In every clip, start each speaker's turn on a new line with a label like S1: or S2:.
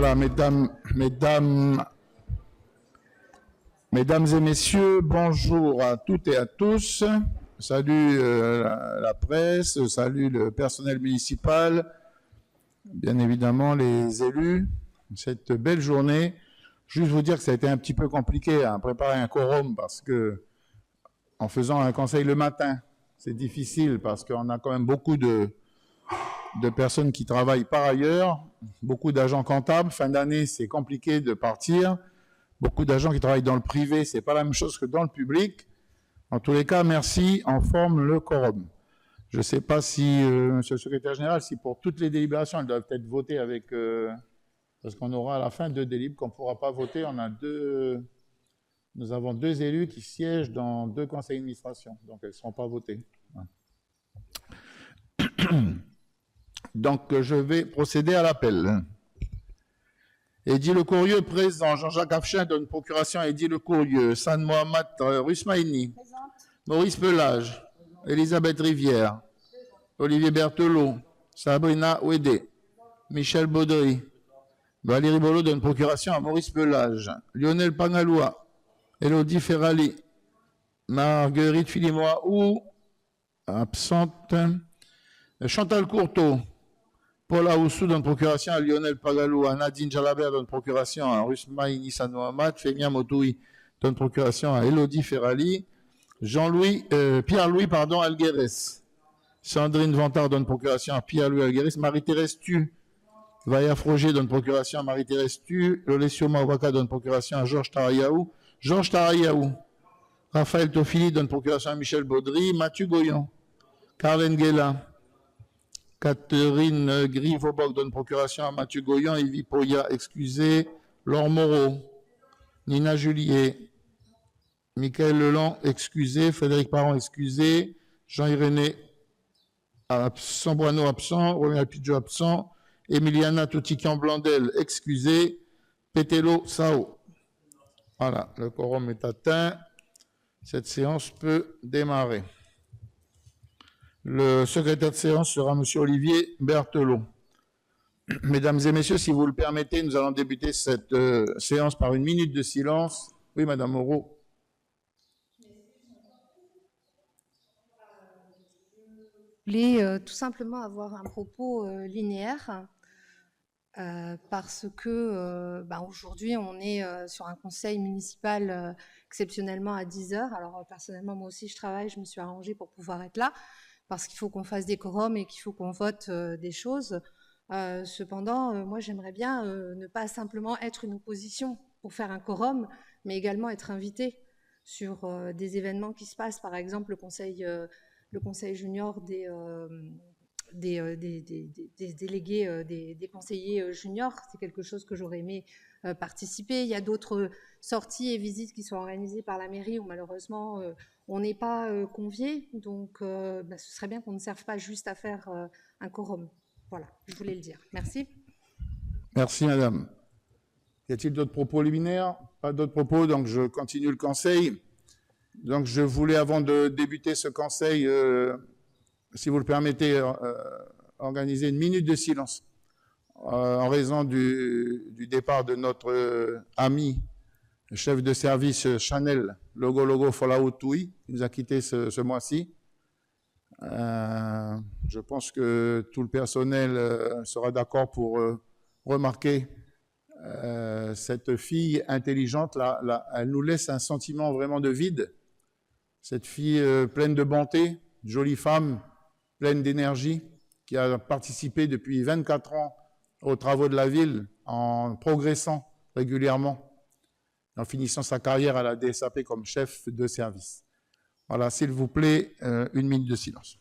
S1: Voilà, mesdames et messieurs, bonjour à toutes et à tous. Salut la presse, salut le personnel municipal, bien évidemment les élus. Cette belle journée. Juste vous dire que ça a été un petit peu compliqué à préparer un quorum parce que en faisant un conseil le matin, c'est difficile parce qu'on a quand même beaucoup de personnes qui travaillent par ailleurs, beaucoup d'agents comptables. Fin d'année, c'est compliqué de partir. Beaucoup d'agents qui travaillent dans le privé, c'est pas la même chose que dans le public. En tous les cas, merci, on forme le quorum. Je ne sais pas si, monsieur le secrétaire général, si pour toutes les délibérations, elles doivent être votées avec... parce qu'on aura à la fin 2 délibres qu'on ne pourra pas voter. Nous avons 2 élus qui siègent dans 2 conseils d'administration, donc elles ne seront pas votées. Donc, je vais procéder à l'appel. Eddy Le Courrieux, présent. Jean-Jacques Afchin donne procuration à Eddy Le Courrieux. San Mohamed Rusmaïni. Maurice Pelage. Elisabeth Rivière. Olivier Berthelot. Sabrina Ouédé. Michel Baudry. Valérie Bolo donne procuration à Maurice Pelage. Lionel Pangaloua. Elodie Ferrali. Marguerite Filimoaou. Absente. Chantal Courteau. Paul Aoussou donne procuration à Lionel Pagaloua. Nadine Jalabert donne procuration à Rusmaïni Sanoamat. Fémia Motoui donne procuration à Elodie Ferrali. Pierre-Louis Alguérez. Sandrine Vantard donne procuration à Pierre-Louis Alguérez. Marie-Thérèse Tu. Vaya Froger donne procuration à Marie-Thérèse Tu. Lolesio Mawaka donne procuration à Georges Tarayaou. Raphaël Tofili donne procuration à Michel Baudry. Mathieu Goyon. Carlen Guéla. Catherine Gris-Vauboc donne procuration à Mathieu Goyon. Yves Poya, excusé. Laure Moreau. Nina Julier. Michael Leland, excusé. Frédéric Parent, excusé. Jean-Iréné, absent. Boineau, absent. Roméo Pidgeot, absent. Emiliana Toutiquian-Blandel, excusé. Pétello, Sao. Voilà, le quorum est atteint. Cette séance peut démarrer. Le secrétaire de séance sera M. Olivier Berthelot. Mesdames et messieurs, si vous le permettez, nous allons débuter cette séance par une minute de silence. Oui, Madame Moreau.
S2: Je voulais tout simplement avoir un propos linéaire parce que aujourd'hui, on est sur un conseil municipal exceptionnellement à 10 heures. Alors, personnellement, moi aussi, je travaille, je me suis arrangée pour pouvoir être là parce qu'il faut qu'on fasse des quorums et qu'il faut qu'on vote des choses. Cependant, moi, j'aimerais bien ne pas simplement être une opposition pour faire un quorum, mais également être invitée sur des événements qui se passent, par exemple le conseil junior des délégués, des conseillers juniors. C'est quelque chose que j'aurais aimé participer. Il y a d'autres sorties et visites qui sont organisées par la mairie où malheureusement on n'est pas conviés. Donc ce serait bien qu'on ne serve pas juste à faire un quorum. Voilà, je voulais le dire. Merci.
S1: Merci, Madame. Y a-t-il d'autres propos liminaires? Pas d'autres propos, donc je continue le conseil. Donc je voulais, avant de débuter ce conseil, si vous le permettez, organiser une minute de silence en raison du départ de notre ami, chef de service Chanel, Logo Folaotoui, qui nous a quittés ce mois-ci. Je pense que tout le personnel sera d'accord pour remarquer cette fille intelligente. Elle nous laisse un sentiment vraiment de vide. Cette fille pleine de bonté, jolie femme, pleine d'énergie, qui a participé depuis 24 ans aux travaux de la ville en progressant régulièrement, en finissant sa carrière à la DSAP comme chef de service. Voilà, s'il vous plaît, une minute de silence.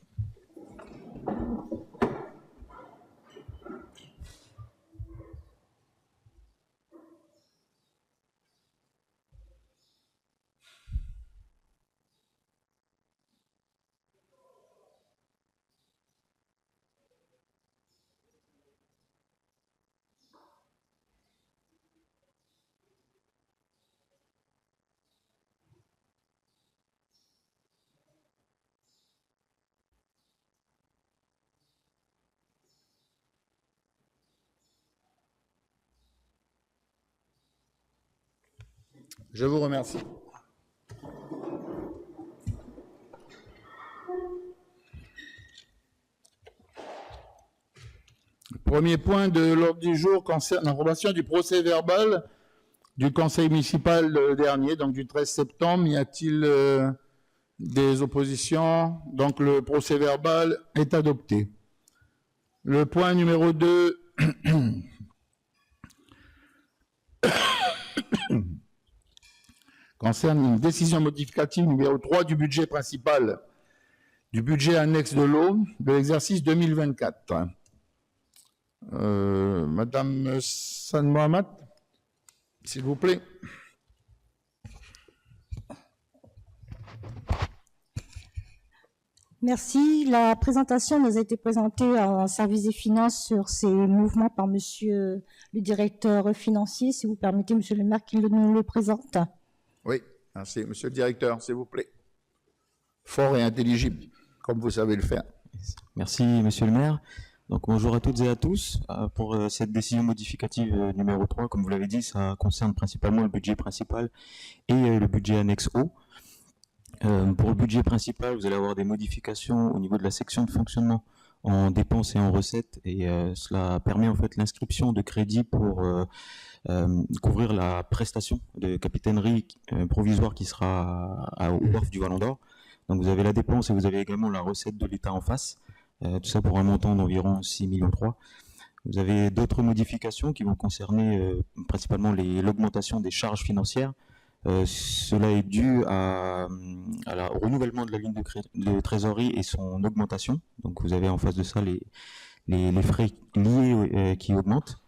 S1: Je vous remercie. Le premier point de l'ordre du jour concerne l'approbation du procès-verbal du conseil municipal dernier, donc du 13 septembre. Y a-t-il des oppositions? Donc le procès-verbal est adopté. Le point numéro 2 concerne une décision modificative numéro 3 du budget principal, du budget annexe de l'eau de l'exercice 2024. Madame San Mohamed, s'il vous plaît.
S3: Merci. La présentation nous a été présentée en service des finances sur ces mouvements par monsieur le directeur financier. Si vous permettez, monsieur le maire, qu'il nous le présente.
S1: Oui, merci. Monsieur le directeur, s'il vous plaît. Fort et intelligible, comme vous savez le faire.
S4: Merci, monsieur le maire. Donc, bonjour à toutes et à tous. Pour cette décision modificative numéro 3, comme vous l'avez dit, ça concerne principalement le budget principal et le budget annexe O. Pour le budget principal, vous allez avoir des modifications au niveau de la section de fonctionnement en dépenses et en recettes, et cela permet en fait l'inscription de crédits pour couvrir la prestation de capitainerie provisoire qui sera au wharf du Vallon d'Or. Donc vous avez la dépense et vous avez également la recette de l'État en face, tout ça pour un montant d'environ 6,3 millions. Vous avez d'autres modifications qui vont concerner principalement l'augmentation des charges financières. Cela est dû au renouvellement de la ligne de trésorerie et son augmentation. Donc vous avez en face de ça les frais liés qui augmentent.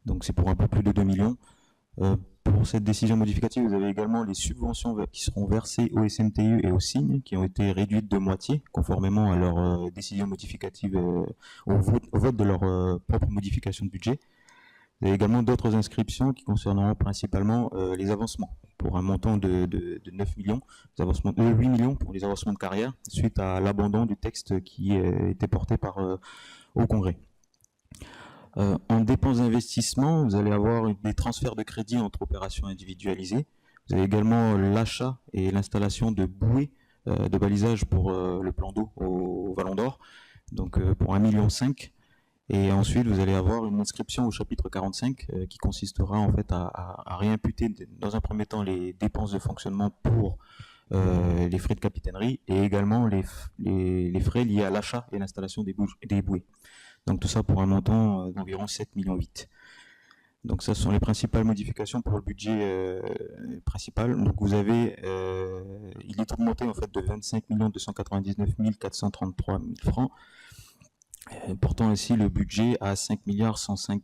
S4: Donc c'est pour un peu plus de 2 millions. Pour cette décision modificative, vous avez également les subventions qui seront versées au SMTU et au SIGN, qui ont été réduites de moitié, conformément à leur décision modificative, au vote de leur propre modification de budget. Vous avez également d'autres inscriptions qui concerneront principalement les avancements, pour un montant de 9 millions, 8 millions pour les avancements de carrière, suite à l'abandon du texte qui était porté au Congrès. En dépenses d'investissement, vous allez avoir des transferts de crédits entre opérations individualisées. Vous avez également l'achat et l'installation de bouées de balisage pour le plan d'eau au Vallon d'Or, donc pour 1,5 million. Et ensuite, vous allez avoir une inscription au chapitre 45 qui consistera en fait à réimputer dans un premier temps les dépenses de fonctionnement pour les frais de capitainerie et également les frais liés à l'achat et l'installation des bouées. Donc tout ça pour un montant d'environ 7,8 millions. Donc ça, ce sont les principales modifications pour le budget principal. Donc vous avez, il est augmenté en fait de 25 299 433 000 francs, portant ainsi le budget à 5 105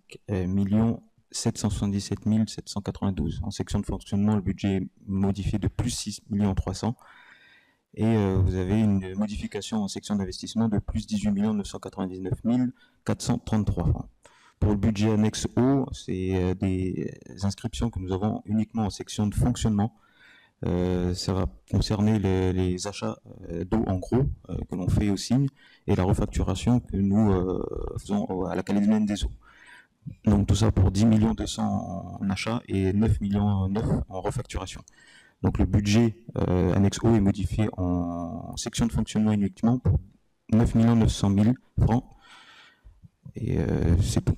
S4: 777 792. En section de fonctionnement, le budget est modifié de plus 6 300 000. Et vous avez une modification en section d'investissement de plus 18 999 433 francs. Pour le budget annexe O, c'est des inscriptions que nous avons uniquement en section de fonctionnement. Ça va concerner les achats d'eau en gros que l'on fait au SIGN et la refacturation que nous faisons à la Calédonienne des eaux. Donc tout ça pour 10 200 000 en achat et 9 millions en refacturation. Donc le budget annexe O est modifié en section de fonctionnement uniquement pour 9 900 000 francs. Et c'est tout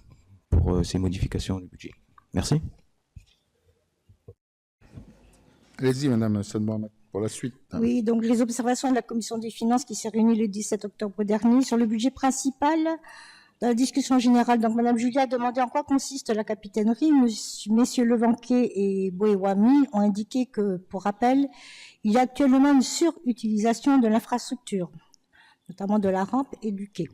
S4: pour ces modifications du budget. Merci.
S1: Allez-y, Madame Sonne, pour la suite.
S3: Oui, donc les observations de la Commission des finances qui s'est réunie le 17 octobre dernier sur le budget principal. Dans la discussion générale, donc Madame Julia a demandé en quoi consiste la capitainerie. Messieurs Levanquet et Boéwami ont indiqué que, pour rappel, il y a actuellement une surutilisation de l'infrastructure, notamment de la rampe et du quai.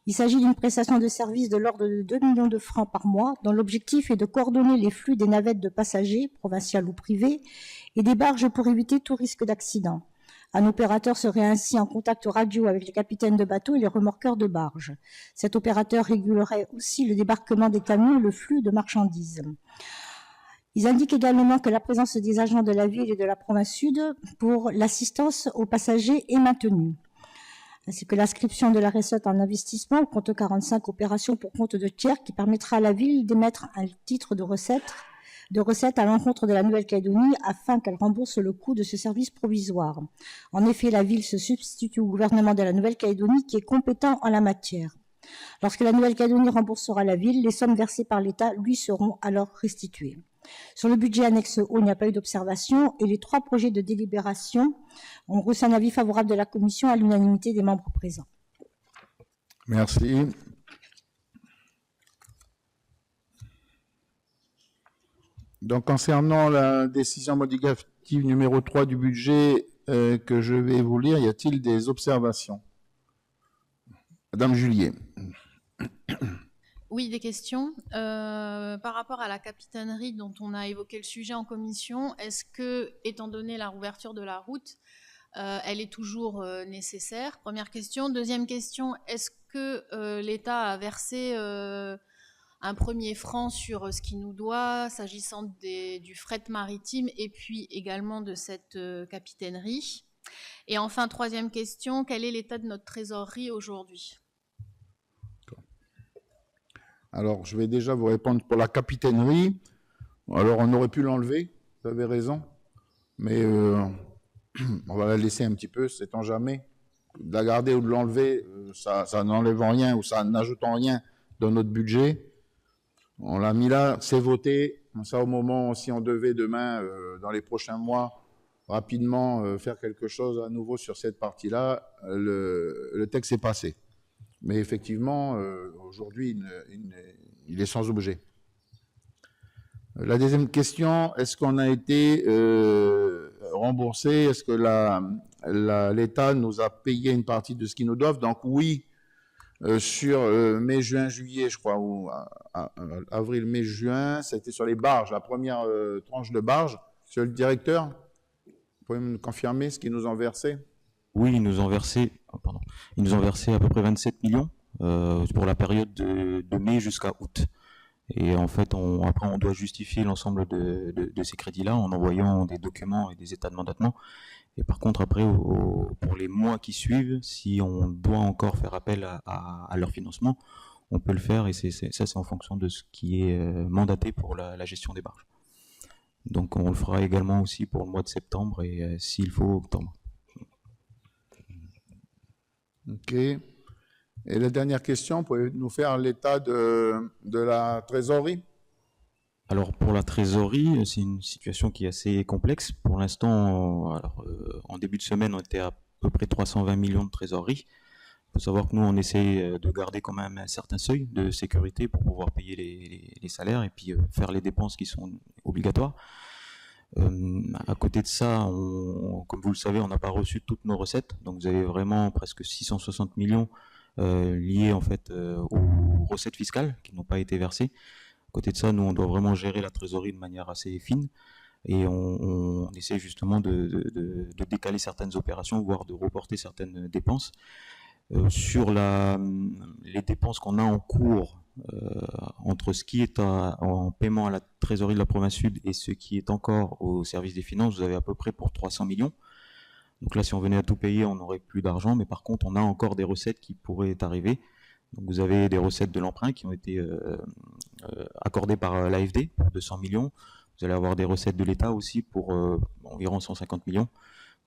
S3: Il s'agit d'une prestation de service de l'ordre de 2 millions de francs par mois, dont l'objectif est de coordonner les flux des navettes de passagers, provinciales ou privées, et des barges pour éviter tout risque d'accident. Un opérateur serait ainsi en contact radio avec les capitaines de bateaux et les remorqueurs de barges. Cet opérateur régulerait aussi le débarquement des camions et le flux de marchandises. Ils indiquent également que la présence des agents de la ville et de la province sud pour l'assistance aux passagers est maintenue, ainsi que l'inscription de la recette en investissement au compte 45 opérations pour compte de tiers qui permettra à la ville d'émettre un titre de recette de recettes à l'encontre de la Nouvelle-Calédonie afin qu'elle rembourse le coût de ce service provisoire. En effet, la ville se substitue au gouvernement de la Nouvelle-Calédonie qui est compétent en la matière. Lorsque la Nouvelle-Calédonie remboursera la ville, les sommes versées par l'État lui seront alors restituées. Sur le budget annexe O, il n'y a pas eu d'observation et les 3 projets de délibération ont reçu un avis favorable de la commission à l'unanimité des membres présents.
S1: Merci. Donc, concernant la décision modificative numéro 3 du budget que je vais vous lire, y a-t-il des observations? Madame Julier.
S5: Oui, des questions. Par rapport à la capitainerie dont on a évoqué le sujet en commission, est-ce que, étant donné la rouverture de la route, elle est toujours nécessaire? Première question. Deuxième question, est-ce que l'État a versé un premier franc sur ce qu'il nous doit, s'agissant du fret maritime et puis également de cette capitainerie? Et enfin, troisième question, quel est l'état de notre trésorerie aujourd'hui?
S1: Alors, je vais déjà vous répondre pour la capitainerie. Alors, on aurait pu l'enlever, vous avez raison, mais on va la laisser un petit peu, sait-on jamais. De la garder ou de l'enlever, ça n'enlève rien ou ça n'ajoute en rien dans notre budget. On l'a mis là, c'est voté. Ça, au moment, si on devait demain, dans les prochains mois, rapidement faire quelque chose à nouveau sur cette partie-là, le texte est passé. Mais effectivement, aujourd'hui, il est sans objet. La deuxième question, est-ce qu'on a été remboursé? Est-ce que l'État nous a payé une partie de ce qu'ils nous doivent? Donc oui, sur mai, juin, juillet, je crois, ou avril, mai, juin, c'était sur les barges, la première tranche de barges. Monsieur le directeur, vous pouvez me confirmer ce qu'ils nous ont versé?
S4: Oui, ils nous ont versé à peu près 27 millions pour la période de mai jusqu'à août. Et en fait, après, on doit justifier l'ensemble de ces crédits-là en envoyant des documents et des états de mandatement. Et par contre, après, pour les mois qui suivent, si on doit encore faire appel à leur financement, on peut le faire et ça, c'est en fonction de ce qui est mandaté pour la gestion des barges. Donc, on le fera également aussi pour le mois de septembre et s'il faut, octobre.
S1: Ok. Et la dernière question, pouvez-vous nous faire l'état de la trésorerie?
S4: Alors pour la trésorerie, c'est une situation qui est assez complexe. Pour l'instant, en début de semaine, on était à peu près 320 millions de trésorerie. Il faut savoir que nous, on essaie de garder quand même un certain seuil de sécurité pour pouvoir payer les salaires et puis faire les dépenses qui sont obligatoires. À côté de ça, comme vous le savez, on n'a pas reçu toutes nos recettes. Donc vous avez vraiment presque 660 millions liés en fait aux recettes fiscales qui n'ont pas été versées. À côté de ça, nous, on doit vraiment gérer la trésorerie de manière assez fine et on essaie justement de décaler certaines opérations, voire de reporter certaines dépenses. Sur les dépenses qu'on a en cours, entre ce qui est en paiement à la trésorerie de la province sud et ce qui est encore au service des finances, vous avez à peu près pour 300 millions. Donc là, si on venait à tout payer, on n'aurait plus d'argent, mais par contre, on a encore des recettes qui pourraient arriver. Donc vous avez des recettes de l'emprunt qui ont été accordées par l'AFD pour 200 millions. Vous allez avoir des recettes de l'État aussi pour environ 150 millions.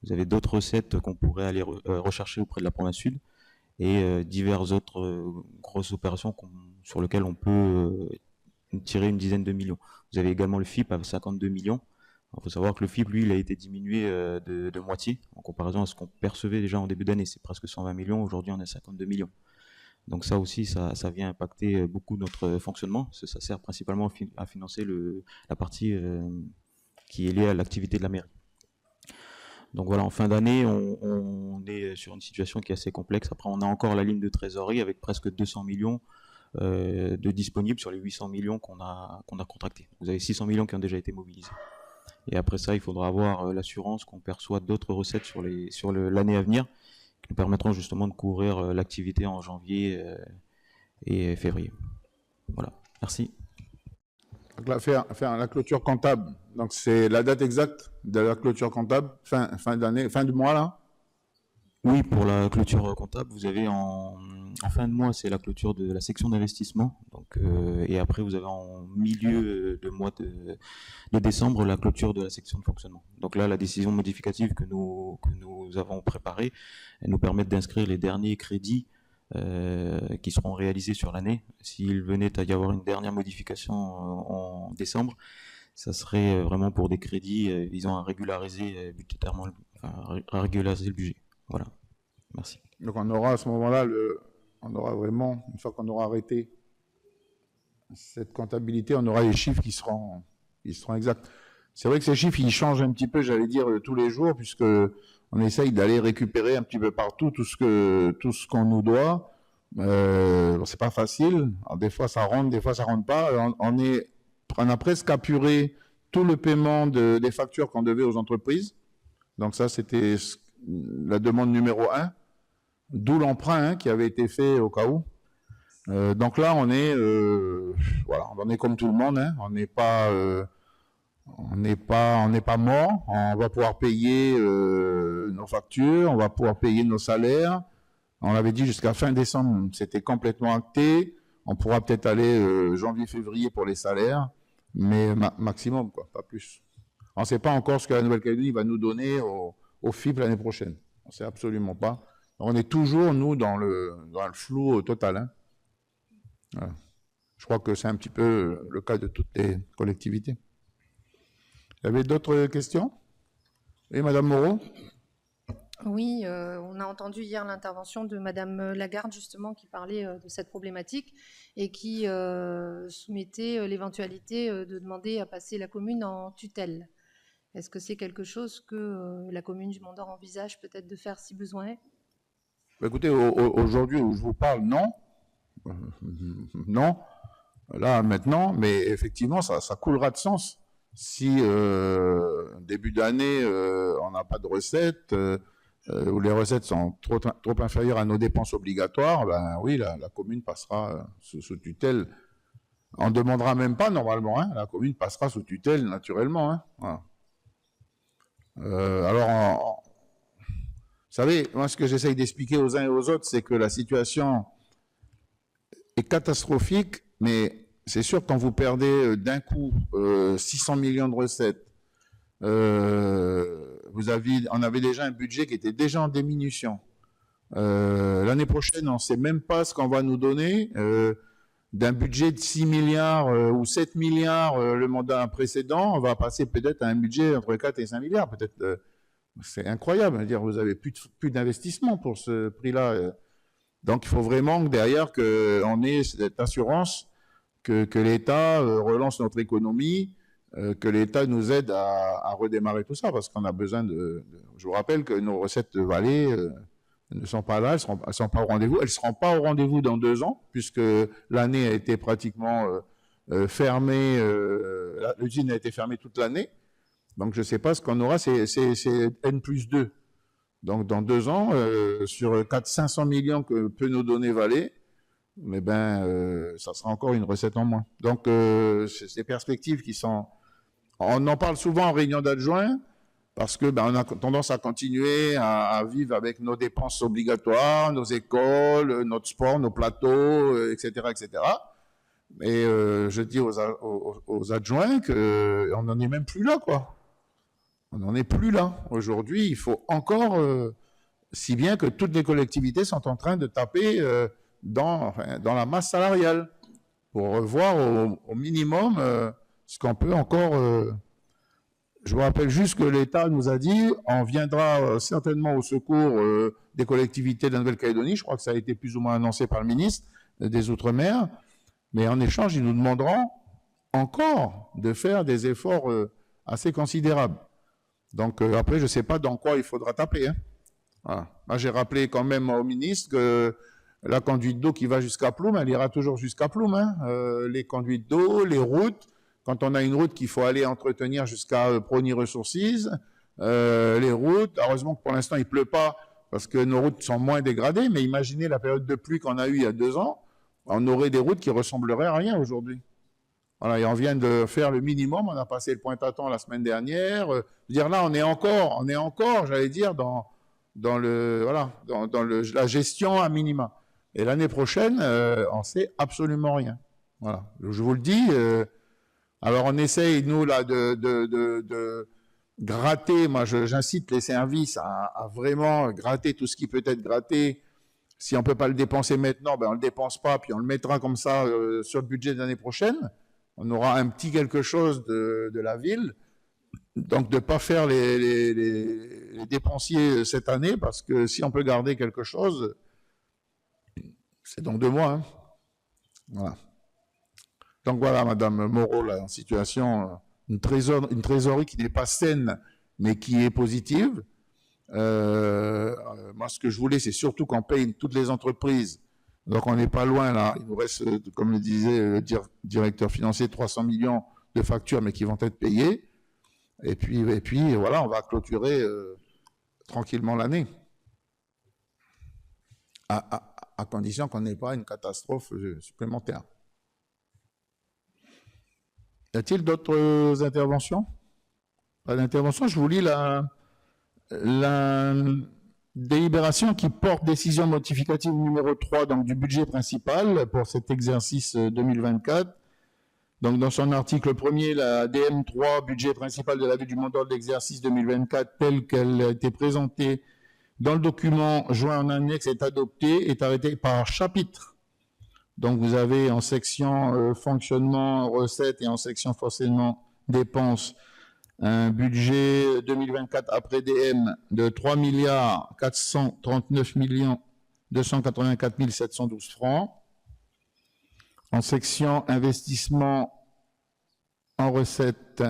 S4: Vous avez d'autres recettes qu'on pourrait aller rechercher auprès de la province sud et diverses autres grosses opérations sur lesquelles on peut tirer une dizaine de millions. Vous avez également le FIP à 52 millions. Il faut savoir que le FIP, lui, il a été diminué de moitié en comparaison à ce qu'on percevait déjà en début d'année. C'est presque 120 millions. Aujourd'hui, on est à 52 millions. Donc ça aussi, ça vient impacter beaucoup notre fonctionnement. Ça sert principalement à financer la partie qui est liée à l'activité de la mairie. Donc voilà, en fin d'année, on est sur une situation qui est assez complexe. Après, on a encore la ligne de trésorerie avec presque 200 millions de disponibles sur les 800 millions qu'on a contractés. Vous avez 600 millions qui ont déjà été mobilisés. Et après ça, il faudra avoir l'assurance qu'on perçoit d'autres recettes sur l'année à venir qui nous permettront justement de couvrir l'activité en janvier et février. Voilà, merci.
S1: Donc là, faire la clôture comptable, donc c'est la date exacte de la clôture comptable, fin d'année, fin du mois là?
S4: Oui, pour la clôture comptable, vous avez en fin de mois, c'est la clôture de la section d'investissement. Donc, et après, vous avez en milieu de mois de décembre la clôture de la section de fonctionnement. Donc là, la décision modificative que nous avons préparée, elle nous permet d'inscrire les derniers crédits qui seront réalisés sur l'année. S'il venait à y avoir une dernière modification en décembre, ça serait vraiment pour des crédits visant à régulariser budgétairement, à régulariser le budget. Voilà, merci.
S1: Donc on aura à ce moment-là, on aura vraiment, une fois qu'on aura arrêté cette comptabilité, on aura les chiffres qui seront exacts. C'est vrai que ces chiffres, ils changent un petit peu, j'allais dire, tous les jours, puisque on essaye d'aller récupérer un petit peu partout tout ce qu'on nous doit. C'est pas facile. Alors, des fois ça rentre, des fois ça rentre pas. On a presque apuré tout le paiement des factures qu'on devait aux entreprises. Donc ça, c'était la demande numéro 1, d'où l'emprunt qui avait été fait au cas où. Donc là, on est comme tout le monde. On n'est pas mort. On va pouvoir payer nos factures, on va pouvoir payer nos salaires. On l'avait dit jusqu'à fin décembre, c'était complètement acté. On pourra peut-être aller janvier-février pour les salaires, mais maximum, quoi, pas plus. On ne sait pas encore ce que la Nouvelle-Calédonie va nous donner au FIP l'année prochaine. On ne sait absolument pas. On est toujours, nous, dans le flou total. Voilà. Je crois que c'est un petit peu le cas de toutes les collectivités. Il y avait d'autres questions? Oui, Madame Moreau?
S2: Oui, on a entendu hier l'intervention de Madame Lagarde, justement, qui parlait de cette problématique et qui soumettait l'éventualité de demander à passer la commune en tutelle. Est-ce que c'est quelque chose que la commune du Mont-d'Or envisage peut-être de faire si besoin est?
S1: Écoutez, aujourd'hui où je vous parle, non. Non. Là, maintenant, mais effectivement, ça coulera de sens. Si début d'année, on n'a pas de recettes, où les recettes sont trop inférieures à nos dépenses obligatoires, ben oui, la commune passera sous tutelle. On ne demandera même pas normalement, la commune passera sous tutelle naturellement. Voilà. Alors, vous savez, moi ce que j'essaye d'expliquer aux uns et aux autres, c'est que la situation est catastrophique, mais c'est sûr que quand vous perdez d'un coup 600 millions de recettes, on avait déjà un budget qui était déjà en diminution. L'année prochaine, on ne sait même pas ce qu'on va nous donner. D'un budget de 6 milliards ou 7 milliards le mandat précédent, on va passer peut-être à un budget entre 4 et 5 milliards. Peut-être, c'est incroyable. Dire, vous avez plus d'investissement pour ce prix-là. Donc, il faut vraiment que derrière qu'on ait cette assurance que l'État relance notre économie, que l'État nous aide à redémarrer tout ça, parce qu'on a besoin Je vous rappelle que nos recettes de vallée ne sont pas là, elles ne sont pas au rendez-vous. Elles ne seront pas au rendez-vous dans 2 ans, puisque l'année a été pratiquement fermée, l'usine a été fermée toute l'année. Donc, je ne sais pas ce qu'on aura, c'est N+2. Donc, dans 2 ans, sur 500 millions que peut nous donner Vallée, mais ça sera encore une recette en moins. Donc, c'est des perspectives qui sont... On en parle souvent en réunion d'adjoints, parce que on a tendance à continuer à vivre avec nos dépenses obligatoires, nos écoles, notre sport, nos plateaux, etc., etc. Et je dis aux adjoints qu'on n'en est même plus là, quoi. On n'en est plus là. Aujourd'hui, il faut encore, si bien que toutes les collectivités sont en train de taper dans la masse salariale pour revoir au minimum ce qu'on peut encore... Je vous rappelle juste que l'État nous a dit on viendra certainement au secours des collectivités de la Nouvelle-Calédonie. Je crois que ça a été plus ou moins annoncé par le ministre des Outre-mer. Mais en échange, ils nous demanderont encore de faire des efforts assez considérables. Donc après, je ne sais pas dans quoi il faudra taper. Voilà. Moi, j'ai rappelé quand même au ministre que la conduite d'eau qui va jusqu'à Ploum, elle ira toujours jusqu'à Ploum. Les conduites d'eau, les routes. Quand on a une route qu'il faut aller entretenir jusqu'à Prony Resources, les routes, heureusement que pour l'instant il ne pleut pas parce que nos routes sont moins dégradées, mais imaginez la période de pluie qu'on a eue il y a 2 ans, on aurait des routes qui ressembleraient à rien aujourd'hui. Voilà, et on vient de faire le minimum, on a passé le Pointe-à-Thon la semaine dernière. Dire là, on est encore, j'allais dire, la gestion à minima. Et l'année prochaine, on sait absolument rien. Voilà. Je vous le dis. Alors on essaye, nous, là, de gratter. Moi, j'incite les services à vraiment gratter tout ce qui peut être gratté. Si on ne peut pas le dépenser maintenant, ben on ne le dépense pas, puis on le mettra comme ça sur le budget de l'année prochaine. On aura un petit quelque chose de la ville. Donc, de ne pas faire les dépensiers cette année, parce que si on peut garder quelque chose, c'est dans 2 mois. Hein. Voilà. Donc voilà, Madame Moreau, là, en situation, une trésorerie qui n'est pas saine, mais qui est positive. Moi, ce que je voulais, c'est surtout qu'on paye toutes les entreprises. Donc, on n'est pas loin, là. Il nous reste, comme le disait le directeur financier, 300 millions de factures, mais qui vont être payées. Et puis voilà, on va clôturer tranquillement l'année. À condition qu'on n'ait pas une catastrophe supplémentaire. Y a-t-il d'autres interventions? Pas d'intervention. Je vous lis la délibération qui porte décision modificative numéro 3 donc, du budget principal pour cet exercice 2024. Donc, dans son article 1er, la DM3, budget principal de la ville du Mont-d'Or de l'exercice 2024, telle qu'elle a été présentée dans le document joint en annexe, est adoptée, est arrêtée par chapitre. Donc, vous avez en section fonctionnement, recettes et en section fonctionnement, dépenses, un budget 2024 après DM de 3 439 284 712 francs. En section investissement en recettes,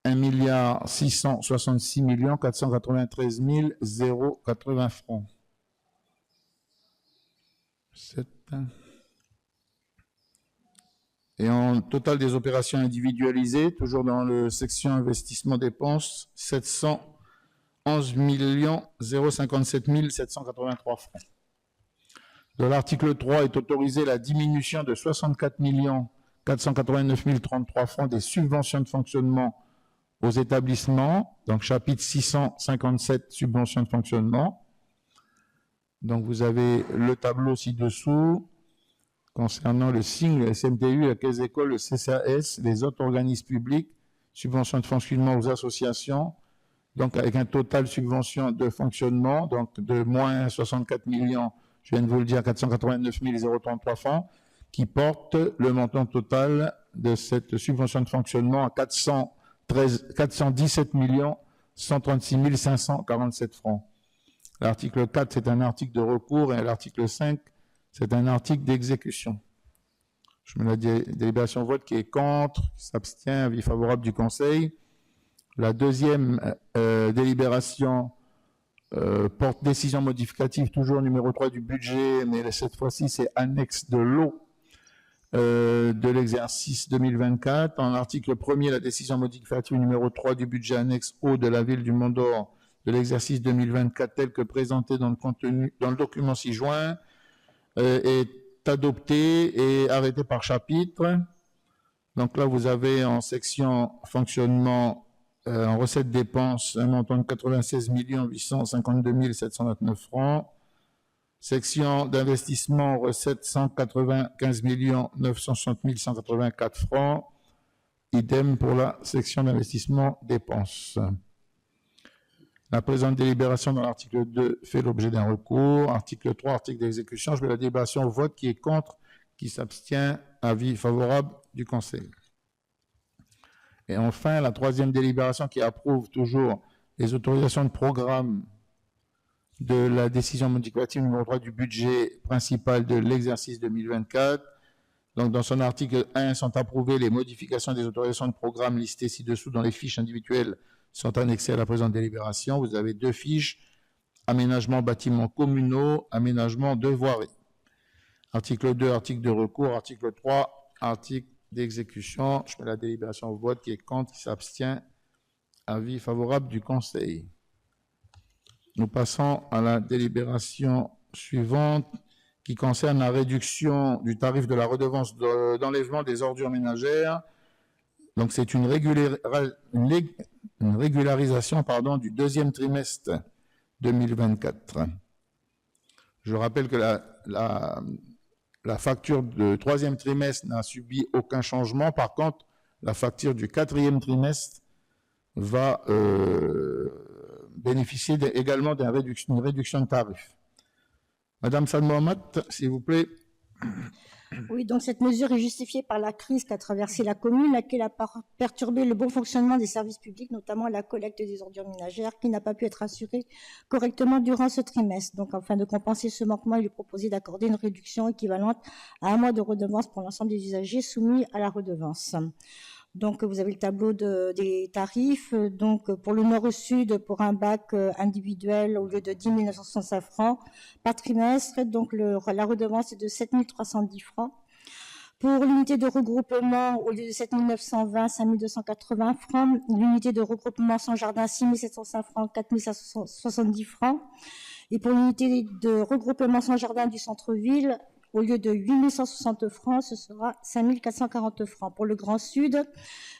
S1: 1 666 493 080 francs. Et en total des opérations individualisées, toujours dans le section investissement dépenses, 711 057 783 francs. De l'article 3 est autorisée la diminution de 64 489 033 francs des subventions de fonctionnement aux établissements, donc chapitre 657 subventions de fonctionnement. Donc vous avez le tableau ci-dessous concernant le SING, le SMTU, la Caisse d'école, le CCAS, les autres organismes publics, subventions de fonctionnement aux associations, donc avec un total subvention de fonctionnement, donc de moins 64 millions, je viens de vous le dire, 489 033 francs, qui porte le montant total de cette subvention de fonctionnement à 417 136 547 francs. L'article 4, c'est un article de recours et l'article 5, c'est un article d'exécution. Je mets la délibération vote qui est contre, qui s'abstient, avis favorable du Conseil. La deuxième délibération porte décision modificative, toujours numéro 3 du budget, mais cette fois-ci c'est annexe de l'eau de l'exercice 2024. En article 1er, la décision modificative numéro 3 du budget annexe eau de la ville du Mont-d'Or de l'exercice 2024 tel que présenté dans le document ci-joint est adopté et arrêté par chapitre. Donc là, vous avez en section fonctionnement en recettes dépenses un montant de 96 852 729 francs. Section d'investissement recettes 195 960 184 francs. Idem pour la section d'investissement dépenses. La présente délibération dans l'article 2 fait l'objet d'un recours. Article 3, article d'exécution. Je mets la délibération au vote qui est contre, qui s'abstient, avis favorable du Conseil. Et enfin, la troisième délibération qui approuve toujours les autorisations de programme de la décision modificative numéro 3 du budget principal de l'exercice 2024. Donc, dans son article 1, sont approuvées les modifications des autorisations de programme listées ci-dessous dans les fiches individuelles sont annexées à la présente délibération. Vous avez 2 fiches, aménagement bâtiments communaux, aménagement de voirie. Article 2, article de recours, article 3, article d'exécution. Je mets la délibération au vote qui est contre, qui s'abstient. Avis favorable du Conseil. Nous passons à la délibération suivante qui concerne la réduction du tarif de la redevance d'enlèvement des ordures ménagères. Donc, c'est une régularisation du deuxième trimestre 2024. Je rappelle que la facture de troisième trimestre n'a subi aucun changement. Par contre, la facture du quatrième trimestre va bénéficier également d'une réduction de tarif. Madame Sad Mohamed, s'il vous plaît.
S3: Oui, donc cette mesure est justifiée par la crise qu'a traversée la commune, laquelle a perturbé le bon fonctionnement des services publics, notamment la collecte des ordures ménagères, qui n'a pas pu être assurée correctement durant ce trimestre. Donc, afin de compenser ce manquement, il est proposé d'accorder une réduction équivalente à 1 mois de redevance pour l'ensemble des usagers soumis à la redevance. Donc, vous avez le tableau des tarifs. Donc, pour le nord-sud, pour un bac individuel, au lieu de 10 965 francs par trimestre, donc la redevance est de 7 310 francs. Pour l'unité de regroupement, au lieu de 7 920, 5 280 francs. L'unité de regroupement sans jardin, 6 705 francs, 4 570 francs. Et pour l'unité de regroupement sans jardin du centre-ville, au lieu de 8 160 francs, ce sera 5 440 francs. Pour le Grand Sud,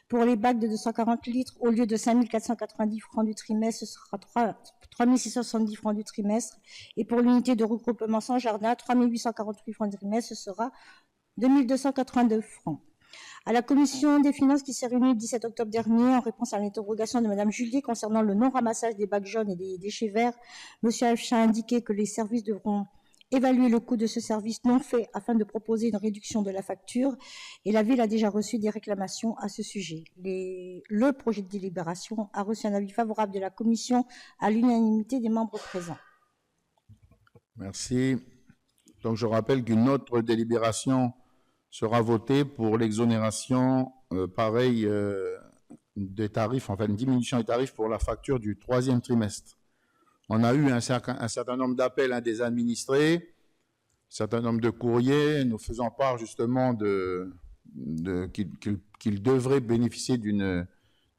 S3: pour les bacs de 240 litres, au lieu de 5 490 francs du trimestre, ce sera 3 670 francs du trimestre. Et pour l'unité de regroupement sans jardin, 3 848 francs du trimestre, ce sera 2 282 francs. À la commission des finances qui s'est réunie le 17 octobre dernier, en réponse à l'interrogation de Mme Julier concernant le non-ramassage des bacs jaunes et des déchets verts, M. Alcha a indiqué que les services devront évaluer le coût de ce service non fait afin de proposer une réduction de la facture, et la ville a déjà reçu des réclamations à ce sujet. Le projet de délibération a reçu un avis favorable de la commission à l'unanimité des membres présents.
S1: Merci. Donc, je rappelle qu'une autre délibération sera votée pour l'exonération des tarifs, enfin une diminution des tarifs pour la facture du troisième trimestre. On a eu un certain nombre d'appels des administrés, un certain nombre de courriers nous faisant part justement qu'ils devraient bénéficier d'une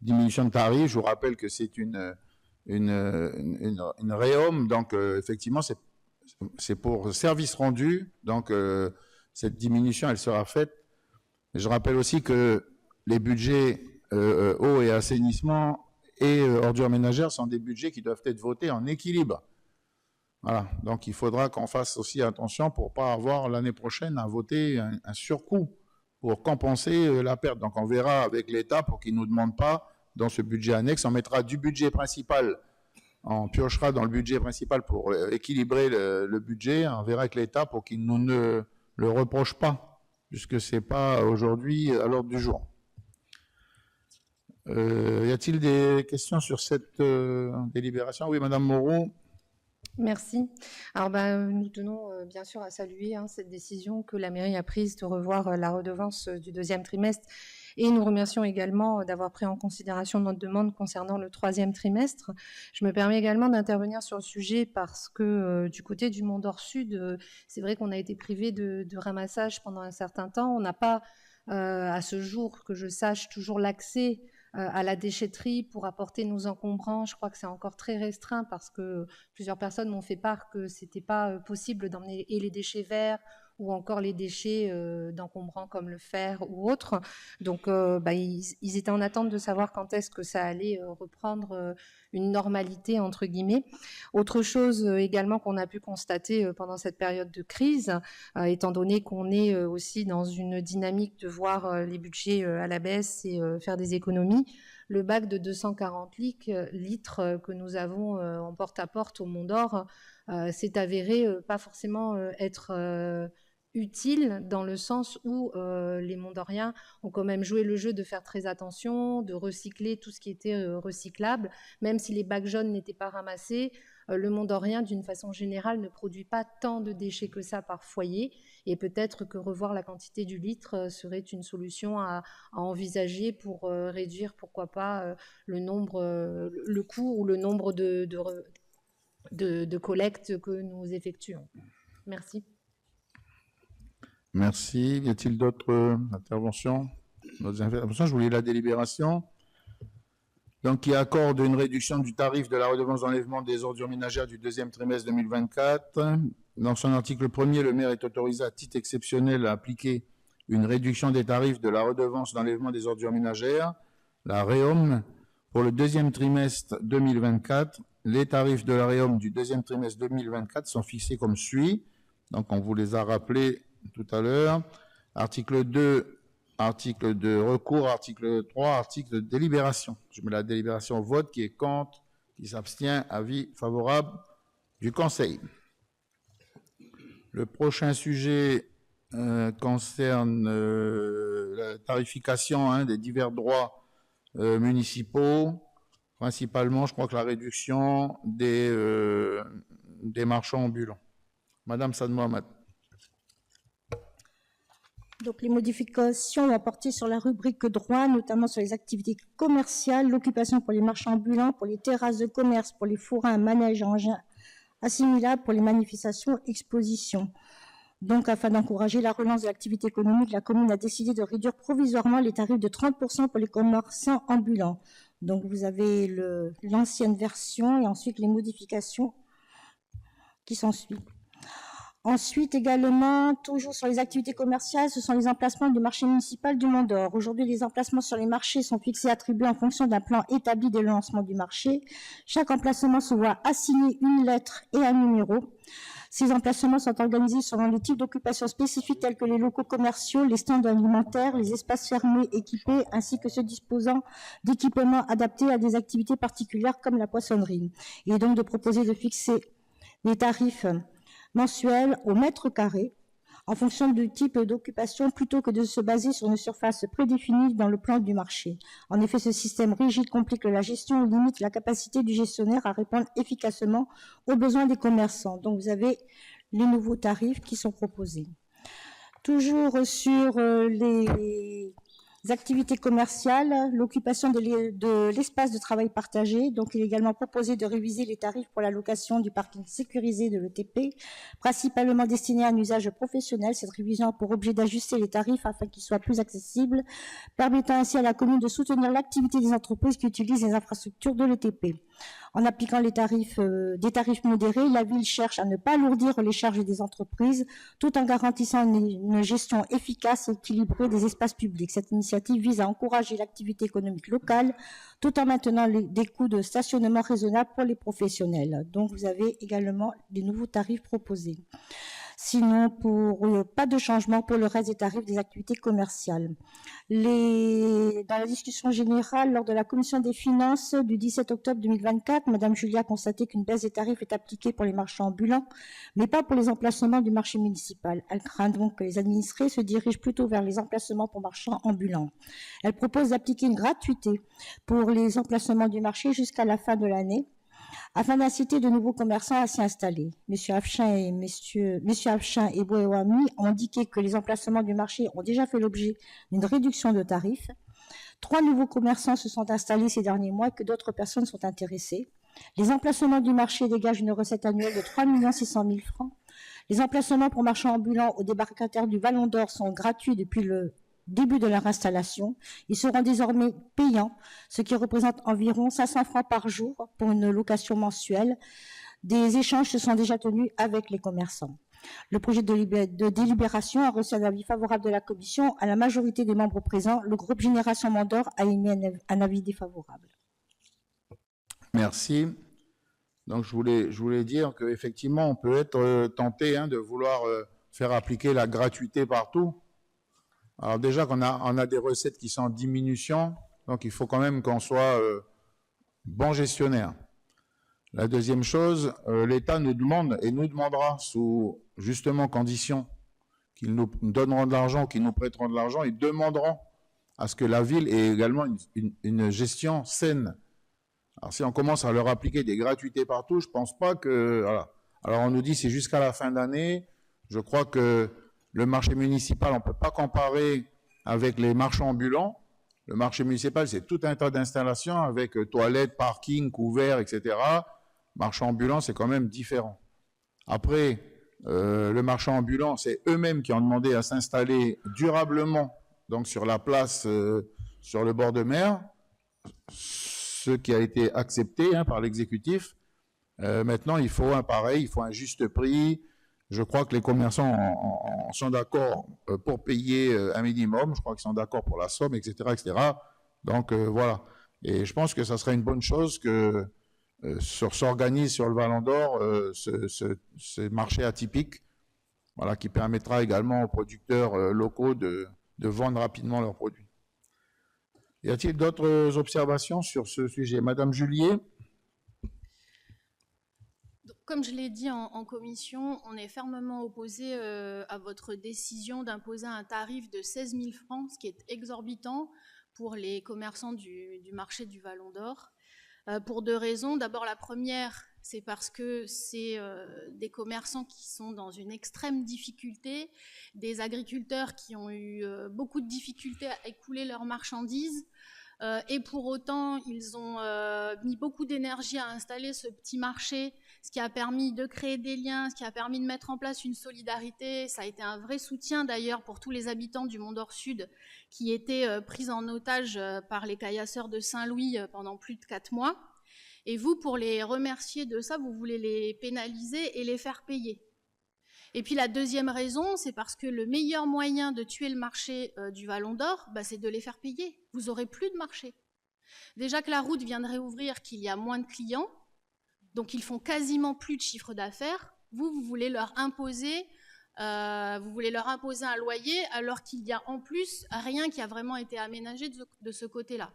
S1: diminution de tarifs. Je vous rappelle que c'est une réom, donc effectivement c'est pour service rendu, donc cette diminution elle sera faite. Je rappelle aussi que les budgets eau et assainissement et ordures ménagères sont des budgets qui doivent être votés en équilibre. Voilà, donc il faudra qu'on fasse aussi attention pour ne pas avoir l'année prochaine à voter un surcoût pour compenser la perte. Donc on verra avec l'État pour qu'il ne nous demande pas dans ce budget annexe, on mettra du budget principal, on piochera dans le budget principal pour équilibrer le budget, on verra avec l'État pour qu'il ne nous le reproche pas, puisque ce n'est pas aujourd'hui à l'ordre du jour. Y a-t-il des questions sur cette délibération? Oui, Madame Moreau.
S2: Merci. Alors, nous tenons bien sûr à saluer cette décision que la mairie a prise de revoir la redevance du deuxième trimestre, et nous remercions également d'avoir pris en considération notre demande concernant le troisième trimestre. Je me permets également d'intervenir sur le sujet parce que du côté du Mont-d'Or Sud, c'est vrai qu'on a été privé de ramassage pendant un certain temps. On n'a pas, à ce jour, que je sache, toujours l'accès à la déchetterie pour apporter nos encombrants. Je crois que c'est encore très restreint parce que plusieurs personnes m'ont fait part que ce n'était pas possible d'emmener et les déchets verts ou encore les déchets d'encombrants comme le fer ou autres. Donc, ils étaient en attente de savoir quand est-ce que ça allait reprendre une normalité, entre guillemets. Autre chose également qu'on a pu constater pendant cette période de crise, étant donné qu'on est aussi dans une dynamique de voir les budgets à la baisse et faire des économies, le bac de 240 litres que nous avons en porte-à-porte au Mont-d'Or s'est avéré pas forcément être utile dans le sens où les Mont-d'Oriens ont quand même joué le jeu de faire très attention, de recycler tout ce qui était recyclable, même si les bacs jaunes n'étaient pas ramassés. Le Mont-d'Orien, d'une façon générale, ne produit pas tant de déchets que ça par foyer, et peut-être que revoir la quantité du litre serait une solution à envisager pour réduire, pourquoi pas, le coût ou le nombre de collectes que nous effectuons. Merci.
S1: Merci. Y a-t-il d'autres interventions? Je voulais la délibération. Donc, qui accorde une réduction du tarif de la redevance d'enlèvement des ordures ménagères du deuxième trimestre 2024. Dans son article 1er, le maire est autorisé à titre exceptionnel à appliquer une réduction des tarifs de la redevance d'enlèvement des ordures ménagères, la REOM, pour le deuxième trimestre 2024. Les tarifs de la REOM du deuxième trimestre 2024 sont fixés comme suit. Donc, on vous les a rappelés tout à l'heure. Article 2, article de recours, article 3, article de délibération. Je mets la délibération au vote. Qui est contre, qui s'abstient, avis favorable du Conseil. Le prochain sujet concerne la tarification des divers droits municipaux. Principalement, je crois que la réduction des marchands ambulants. Madame Sad Mohamed.
S3: Donc, les modifications ont porté sur la rubrique droit, notamment sur les activités commerciales, l'occupation pour les marchands ambulants, pour les terrasses de commerce, pour les fourrins, manèges, engins assimilables, pour les manifestations, expositions. Donc, afin d'encourager la relance de l'activité économique, la commune a décidé de réduire provisoirement les tarifs de 30% pour les commerçants ambulants. Donc, vous avez l'ancienne version et ensuite les modifications qui s'ensuivent. Ensuite, également, toujours sur les activités commerciales, ce sont les emplacements du marché municipal du Mont d'Or. Aujourd'hui, les emplacements sur les marchés sont fixés et attribués en fonction d'un plan établi dès le lancement du marché. Chaque emplacement se voit assigner une lettre et un numéro. Ces emplacements sont organisés selon les types d'occupation spécifiques tels que les locaux commerciaux, les stands alimentaires, les espaces fermés équipés, ainsi que ceux disposant d'équipements adaptés à des activités particulières comme la poissonnerie. Il est donc de proposer de fixer des tarifs mensuels au mètre carré en fonction du type d'occupation plutôt que de se baser sur une surface prédéfinie dans le plan du marché. En effet, ce système rigide complique la gestion et limite la capacité du gestionnaire à répondre efficacement aux besoins des commerçants. Donc, vous avez les nouveaux tarifs qui sont proposés. Toujours sur les activités commerciales, l'occupation de l'espace de travail partagé. Donc, il est également proposé de réviser les tarifs pour la location du parking sécurisé de l'ETP, principalement destiné à un usage professionnel. Cette révision a pour objet d'ajuster les tarifs afin qu'ils soient plus accessibles, permettant ainsi à la commune de soutenir l'activité des entreprises qui utilisent les infrastructures de l'ETP. En appliquant des tarifs modérés, la ville cherche à ne pas alourdir les charges des entreprises tout en garantissant une gestion efficace et équilibrée des espaces publics. Cette initiative vise à encourager l'activité économique locale tout en maintenant des coûts de stationnement raisonnables pour les professionnels. Donc, vous avez également des nouveaux tarifs proposés. Sinon, pas de changement pour le reste des tarifs des activités commerciales. Dans la discussion générale, lors de la commission des finances du 17 octobre 2024, Madame Julia a constaté qu'une baisse des tarifs est appliquée pour les marchands ambulants, mais pas pour les emplacements du marché municipal. Elle craint donc que les administrés se dirigent plutôt vers les emplacements pour marchands ambulants. Elle propose d'appliquer une gratuité pour les emplacements du marché jusqu'à la fin de l'année, afin d'inciter de nouveaux commerçants à s'y installer. M. Afchin et Bouéwami ont indiqué que les emplacements du marché ont déjà fait l'objet d'une réduction de tarifs. 3 nouveaux commerçants se sont installés ces derniers mois et que d'autres personnes sont intéressées. Les emplacements du marché dégagent une recette annuelle de 3 600 000 francs. Les emplacements pour marchands ambulants au débarcadère du Vallon d'Or sont gratuits depuis le début de leur installation. Ils seront désormais payants, ce qui représente environ 500 francs par jour pour une location mensuelle. Des échanges se sont déjà tenus avec les commerçants. Le projet de délibération a reçu un avis favorable de la commission. À la majorité des membres présents, le groupe Génération Mont d'Or a émis un avis défavorable.
S1: Merci. Donc, je voulais dire qu'effectivement, on peut être tenté de vouloir faire appliquer la gratuité partout. Alors déjà qu'on a des recettes qui sont en diminution, donc il faut quand même qu'on soit bon gestionnaire. La deuxième chose, l'État nous demande et nous demandera sous justement condition qu'ils nous donneront de l'argent, qu'ils nous prêteront de l'argent, ils demanderont à ce que la ville ait également une gestion saine. Alors si on commence à leur appliquer des gratuités partout, je pense pas que... Voilà. Alors on nous dit c'est jusqu'à la fin d'année. Je crois que le marché municipal, on ne peut pas comparer avec les marchands ambulants. Le marché municipal, c'est tout un tas d'installations avec toilettes, parking, couverts, etc. Marchand ambulant, c'est quand même différent. Après, le marchand ambulant, c'est eux-mêmes qui ont demandé à s'installer durablement donc sur la place sur le bord de mer, ce qui a été accepté par l'exécutif. Maintenant, il faut un pareil, il faut un juste prix. Je crois que les commerçants sont d'accord pour payer un minimum. Je crois qu'ils sont d'accord pour la somme, etc., etc. Donc, voilà. Et je pense que ça serait une bonne chose que s'organise sur le Vallon d'Or ce marché atypique, voilà, qui permettra également aux producteurs locaux de vendre rapidement leurs produits. Y a-t-il d'autres observations sur ce sujet? Madame Julier?
S5: Comme je l'ai dit en commission, on est fermement opposé à votre décision d'imposer un tarif de 16 000 francs, ce qui est exorbitant pour les commerçants du marché du Vallon d'Or, pour deux raisons. D'abord, la première, c'est parce que c'est des commerçants qui sont dans une extrême difficulté, des agriculteurs qui ont eu beaucoup de difficultés à écouler leurs marchandises, et pour autant, ils ont mis beaucoup d'énergie à installer ce petit marché, ce qui a permis de créer des liens, ce qui a permis de mettre en place une solidarité. Ça a été un vrai soutien d'ailleurs pour tous les habitants du Mont-d'Or Sud qui étaient pris en otage par les caillasseurs de Saint-Louis pendant plus de 4 mois. Et vous, pour les remercier de ça, vous voulez les pénaliser et les faire payer. Et puis la deuxième raison, c'est parce que le meilleur moyen de tuer le marché du Vallon d'Or, c'est de les faire payer. Vous n'aurez plus de marché. Déjà que la route vient de réouvrir, qu'il y a moins de clients, donc ils font quasiment plus de chiffre d'affaires. Vous voulez leur imposer un loyer alors qu'il y a en plus rien qui a vraiment été aménagé de ce côté-là.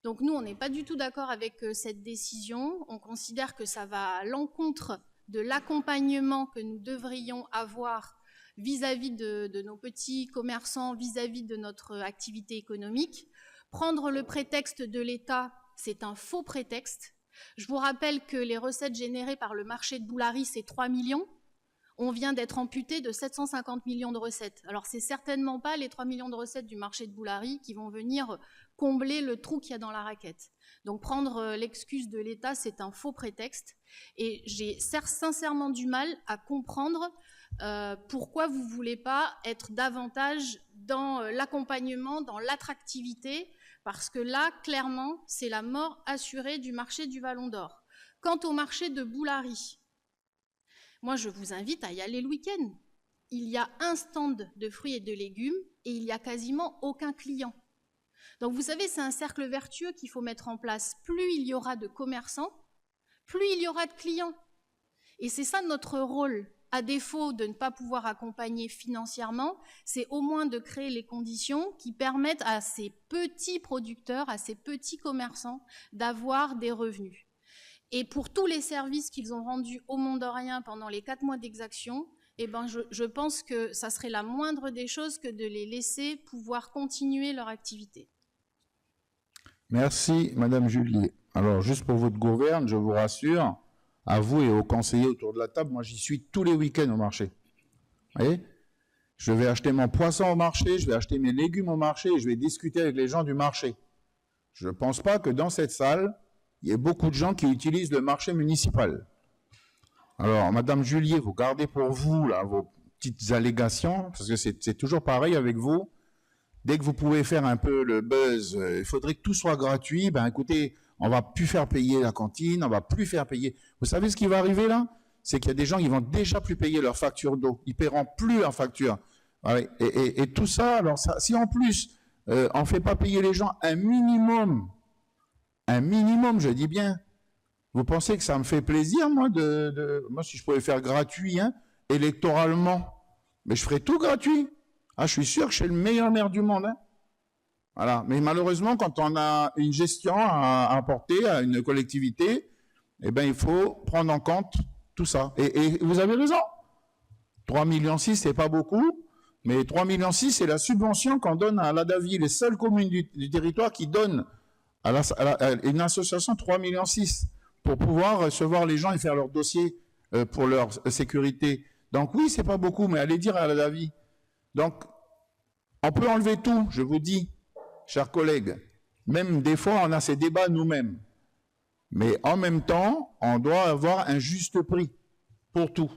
S5: Donc nous, on n'est pas du tout d'accord avec cette décision. On considère que ça va à l'encontre de l'accompagnement que nous devrions avoir vis-à-vis de nos petits commerçants, vis-à-vis de notre activité économique. Prendre le prétexte de l'État, c'est un faux prétexte. Je vous rappelle que les recettes générées par le marché de Boulari, c'est 3 millions. On vient d'être amputé de 750 millions de recettes. Alors, c'est certainement pas les 3 millions de recettes du marché de Boulari qui vont venir combler le trou qu'il y a dans la raquette. Donc, prendre l'excuse de l'État, c'est un faux prétexte. Et j'ai sincèrement du mal à comprendre pourquoi vous ne voulez pas être davantage dans l'accompagnement, dans l'attractivité, parce que là, clairement, c'est la mort assurée du marché du Vallon d'Or. Quant au marché de Boulari, moi, je vous invite à y aller le week-end. Il y a un stand de fruits et de légumes et il n'y a quasiment aucun client. Donc, vous savez, c'est un cercle vertueux qu'il faut mettre en place. Plus il y aura de commerçants, plus il y aura de clients. Et c'est ça notre rôle. À défaut de ne pas pouvoir accompagner financièrement, c'est au moins de créer les conditions qui permettent à ces petits producteurs, à ces petits commerçants d'avoir des revenus. Et pour tous les services qu'ils ont rendus aux Mont-d'Oriens pendant les 4 mois d'exaction, je pense que ça serait la moindre des choses que de les laisser pouvoir continuer leur activité.
S1: Merci, Madame Julier. Alors, juste pour votre gouverne, je vous rassure, à vous et aux conseillers autour de la table, moi j'y suis tous les week-ends au marché. Vous voyez? Je vais acheter mon poisson au marché, je vais acheter mes légumes au marché et je vais discuter avec les gens du marché. Je ne pense pas que dans cette salle, il y ait beaucoup de gens qui utilisent le marché municipal. Alors, Madame Julier, vous gardez pour vous là, vos petites allégations, parce que c'est toujours pareil avec vous. Dès que vous pouvez faire un peu le buzz, il faudrait que tout soit gratuit. Écoutez, on va plus faire payer la cantine, on va plus faire payer. Vous savez ce qui va arriver là? C'est qu'il y a des gens qui vont déjà plus payer leur facture d'eau. Ils paieront plus leur facture. Et tout ça, alors ça, si en plus, on ne fait pas payer les gens un minimum, je dis bien, vous pensez que ça me fait plaisir, moi, moi, si je pouvais faire gratuit, électoralement, mais je ferais tout gratuit. Ah, je suis sûr que je suis le meilleur maire du monde. Voilà. Mais malheureusement, quand on a une gestion à apporter à une collectivité, il faut prendre en compte tout ça. Et vous avez raison. 3,6 millions, c'est pas beaucoup, mais 3,6 millions, c'est la subvention qu'on donne à l'ADAVI, les seules communes du territoire qui donnent à une association 3,6 millions pour pouvoir recevoir les gens et faire leur dossier pour leur sécurité. Donc oui, c'est pas beaucoup, mais allez dire à l'ADAVI. Donc, on peut enlever tout, je vous dis, chers collègues. Même des fois, on a ces débats nous-mêmes. Mais en même temps, on doit avoir un juste prix pour tout.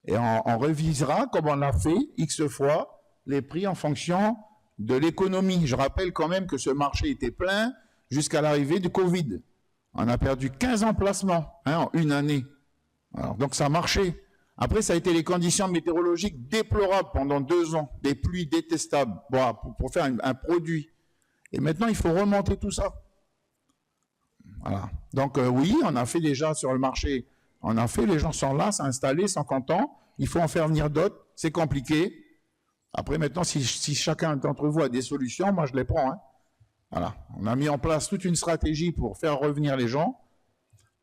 S1: Et on révisera, comme on l'a fait X fois, les prix en fonction de l'économie. Je rappelle quand même que ce marché était plein jusqu'à l'arrivée du Covid. On a perdu 15 emplacements en une année. Alors, donc ça marchait. Après, ça a été les conditions météorologiques déplorables pendant 2 ans, des pluies détestables pour faire un produit. Et maintenant, il faut remonter tout ça. Voilà. Donc oui, on a fait déjà sur le marché, on a fait, les gens sont là, sont installés, sont contents. Il faut en faire venir d'autres, c'est compliqué. Après, maintenant, si chacun d'entre vous a des solutions, moi je les prends. Hein. Voilà. On a mis en place toute une stratégie pour faire revenir les gens.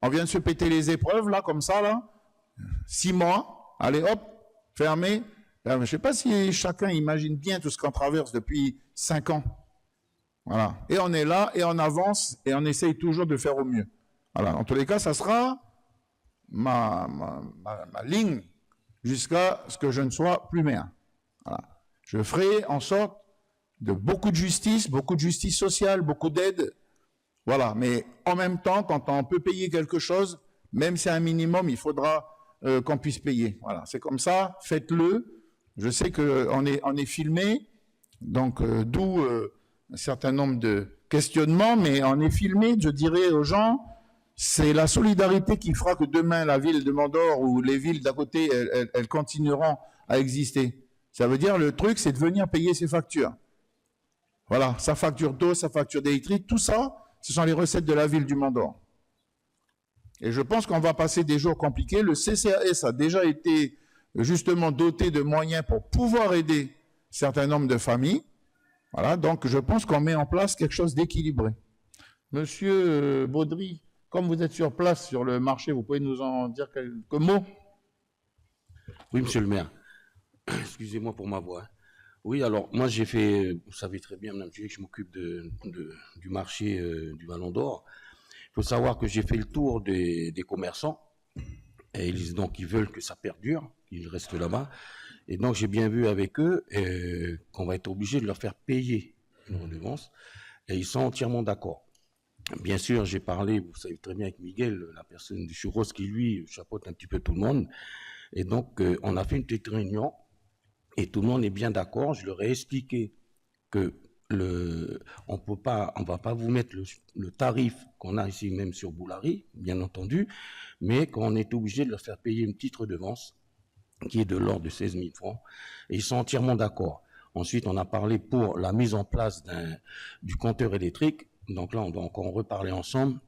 S1: On vient de se péter les épreuves, là, comme ça, là. 6 mois, allez hop, fermé. Je ne sais pas si chacun imagine bien tout ce qu'on traverse depuis 5 ans. Voilà. Et on est là, et on avance, et on essaye toujours de faire au mieux. Voilà. En tous les cas, ça sera ma ligne jusqu'à ce que je ne sois plus maire. Voilà. Je ferai en sorte de beaucoup de justice sociale, beaucoup d'aide. Voilà. Mais en même temps, quand on peut payer quelque chose, même si c'est un minimum, il faudra qu'on puisse payer. Voilà. C'est comme ça, faites-le. Je sais qu'on est filmé, donc d'où un certain nombre de questionnements, mais on est filmé, je dirais aux gens, c'est la solidarité qui fera que demain, la ville de Mandor ou les villes d'à côté, elles continueront à exister. Ça veut dire, le truc, c'est de venir payer ses factures. Voilà, sa facture d'eau, sa facture d'électricité, tout ça, ce sont les recettes de la ville du Mandor. Et je pense qu'on va passer des jours compliqués. Le CCAS a déjà été justement doté de moyens pour pouvoir aider un certain nombre de familles. Voilà, donc je pense qu'on met en place quelque chose d'équilibré. Monsieur Baudry, comme vous êtes sur place sur le marché, vous pouvez nous en dire quelques mots?
S6: Oui, monsieur le maire. Excusez-moi pour ma voix. Oui, alors moi j'ai fait, vous savez très bien, madame Julie, que je m'occupe du marché du Vallon d'Or. Il faut savoir que j'ai fait le tour des commerçants et ils veulent que ça perdure, qu'ils restent là-bas. Et donc j'ai bien vu avec eux qu'on va être obligé de leur faire payer une redevance et ils sont entièrement d'accord. Bien sûr, j'ai parlé, vous savez très bien, avec Miguel, la personne du Churros qui lui chapeaute un petit peu tout le monde. Et donc on a fait une petite réunion et tout le monde est bien d'accord. Je leur ai expliqué que on va pas vous mettre le tarif qu'on a ici même sur Boulari, bien entendu, mais qu'on est obligé de leur faire payer une petite redevance qui est de l'ordre de 16 000 francs, et ils sont entièrement d'accord. Ensuite, on a parlé pour la mise en place du compteur électrique, donc là, on doit encore en reparler ensemble,